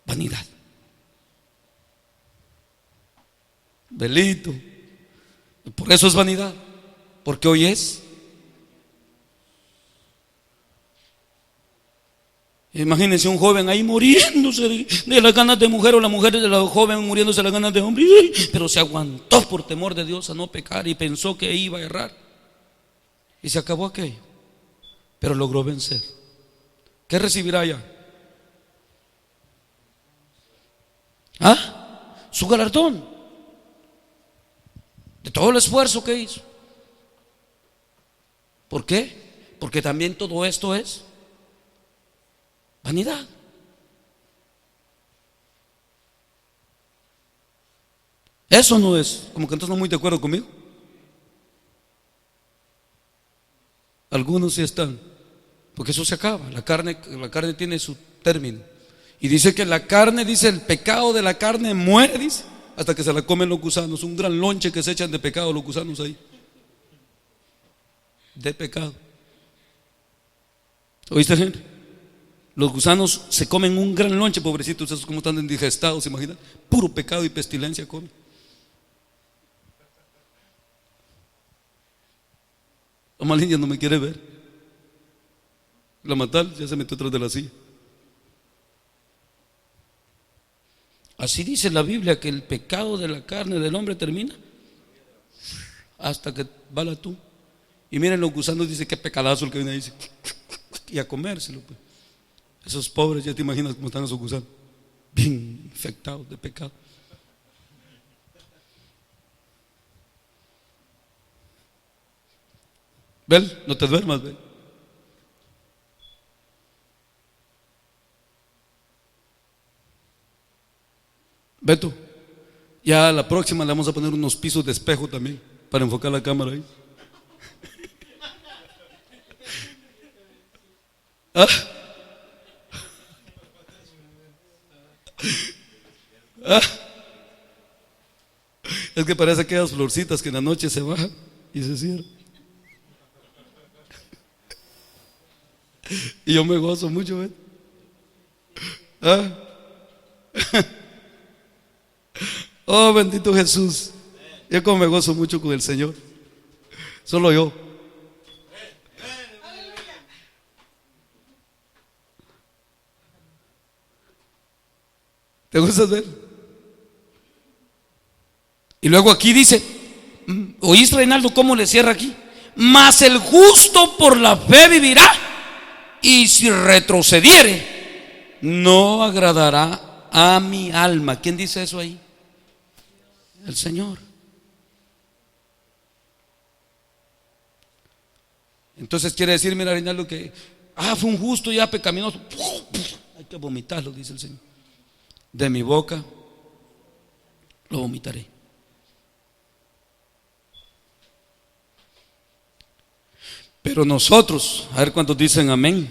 vanidad. Delito. Por eso es vanidad, porque hoy es. Imagínense un joven ahí muriéndose de las ganas de mujer, o la mujer de la joven muriéndose de las ganas de hombre, pero se aguantó por temor de Dios a no pecar y pensó que iba a errar y se acabó aquello, pero logró vencer. ¿Qué recibirá ya? Su galardón de todo el esfuerzo que hizo. ¿Por qué? Porque también todo esto es vanidad. Eso no es, como que entonces no muy de acuerdo conmigo. Algunos sí están, porque eso se acaba. La carne tiene su término. Y dice que la carne, dice, el pecado de la carne muere, dice, hasta que se la comen los gusanos. Un gran lonche que se echan de pecado los gusanos ahí. De pecado. ¿Oíste, gente? Los gusanos se comen un gran lonche, pobrecitos, esos como están indigestados, ¿se imaginan? Puro pecado y pestilencia comen. La maligna no me quiere ver. La matal ya se metió atrás de la silla. Así dice la Biblia, que el pecado de la carne del hombre termina hasta que va la tú. Y miren, los gusanos, dice, qué pecadazo el que viene ahí, dice, y a comérselo, pues. Esos pobres, ya te imaginas cómo están esos gusanos, bien infectados de pecado. Vel, no te duermas, Vel. Beto, ya a la próxima le vamos a poner unos pisos de espejo también para enfocar la cámara ahí. ¿Ah? ¿Ah? Es que parece aquellas florcitas que en la noche se bajan y se cierran. Y yo me gozo mucho, ¿eh? ¿Ah? Oh, bendito Jesús. Yo como me gozo mucho con el Señor. Solo yo. ¿Te gusta ver? Y luego aquí dice, ¿oíste, Reinaldo, cómo le cierra aquí? Mas el justo por la fe vivirá, y si retrocediere, no agradará a mi alma. ¿Quién dice eso ahí? El Señor. Entonces quiere decir, mira, Reinaldo, que fue un justo ya pecaminoso, hay que vomitarlo, dice el Señor. De mi boca lo vomitaré. Pero nosotros, a ver cuántos dicen amén,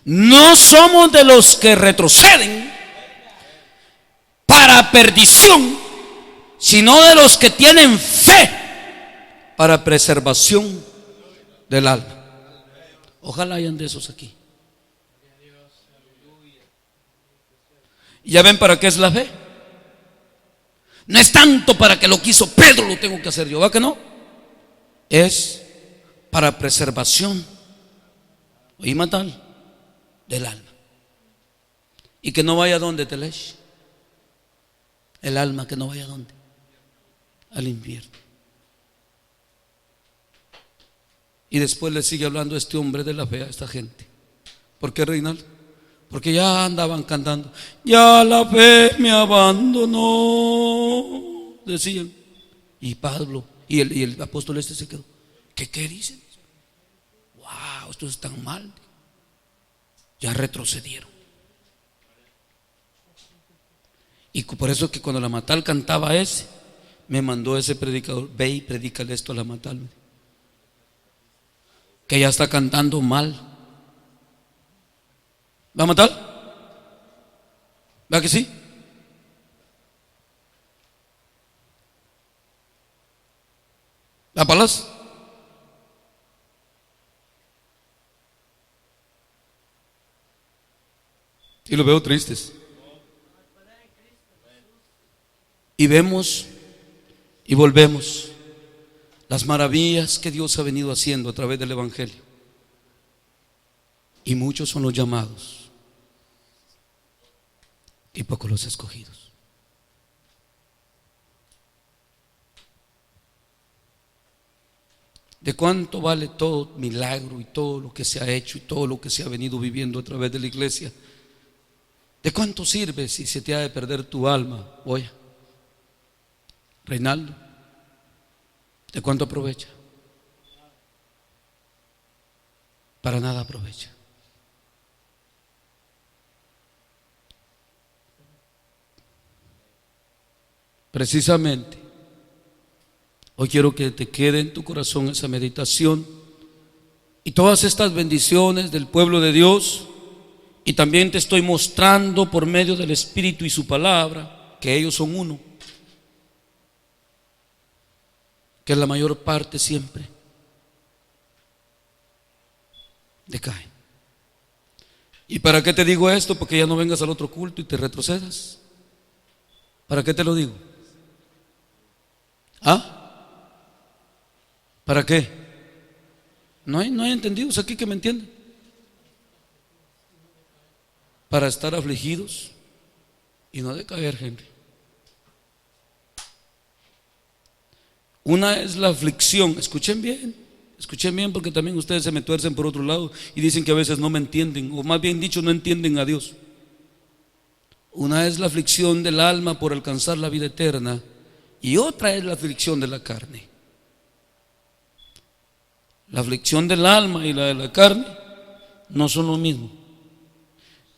no somos de los que retroceden para perdición, sino de los que tienen fe para preservación del alma. Ojalá hayan de esos aquí. ¿Ya ven para qué es la fe? No es tanto para que lo quiso Pedro, lo tengo que hacer yo, ¿va que no? Es para preservación, oí matar, del alma. Y que no vaya donde te lees. El alma que no vaya donde, al infierno. Y después le sigue hablando este hombre de la fe a esta gente. ¿Por qué, Reinaldo? Porque ya andaban cantando, ya la fe me abandonó, decían. Y Pablo y el apóstol este se quedó. ¿Qué dicen? Wow, esto es tan mal. Ya retrocedieron. Y por eso es que cuando la Matal cantaba ese, me mandó ese predicador, ve y predícale esto a la Matal, que ya está cantando mal. ¿Va a matar? ¿Va que sí? ¿La palas? Y lo veo tristes. Y vemos y volvemos las maravillas que Dios ha venido haciendo a través del Evangelio. Y muchos son los llamados y pocos los escogidos. ¿De cuánto vale todo milagro y todo lo que se ha hecho y todo lo que se ha venido viviendo a través de la iglesia? ¿De cuánto sirve si se te ha de perder tu alma? Oye, Reinaldo, ¿de cuánto aprovecha? Para nada aprovecha. Precisamente, hoy quiero que te quede en tu corazón esa meditación y y todas estas bendiciones del pueblo de Dios, y también te estoy mostrando por medio del Espíritu y su palabra que ellos son uno, que la mayor parte siempre decae. ¿Y para qué te digo esto? Porque ya no vengas al otro culto y te retrocedas. ¿Para qué te lo digo? ¿Ah? ¿Para qué? No hay entendidos aquí que me entiendan. Para estar afligidos y no decaer, gente. Una es la aflicción. Escuchen bien porque también ustedes se me tuercen por otro lado y dicen que a veces no me entienden, o más bien dicho, no entienden a Dios. Una es la aflicción del alma por alcanzar la vida eterna, y otra es la aflicción de la carne. La aflicción del alma y la de la carne no son lo mismo.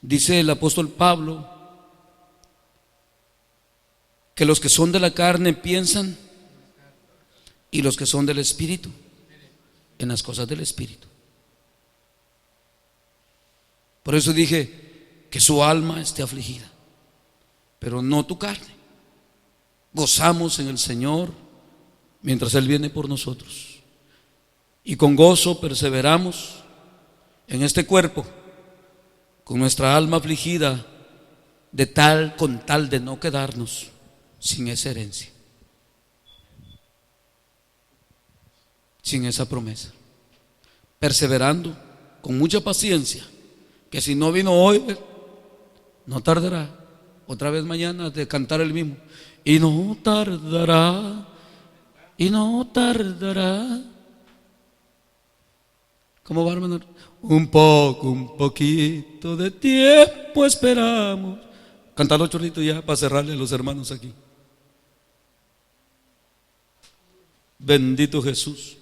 Dice el apóstol Pablo que los que son de la carne piensan, y los que son del Espíritu en las cosas del Espíritu. Por eso dije que su alma esté afligida, pero no tu carne. Gozamos en el Señor mientras Él viene por nosotros, y con gozo perseveramos en este cuerpo, con nuestra alma afligida, con tal de no quedarnos sin esa herencia, sin esa promesa, perseverando con mucha paciencia, que si no vino hoy, no tardará otra vez mañana de cantar el mismo, y no tardará, y no tardará. ¿Cómo va, hermano? Un poquito de tiempo esperamos. Cántalo, chorrito, ya para cerrarle a los hermanos aquí. Bendito Jesús.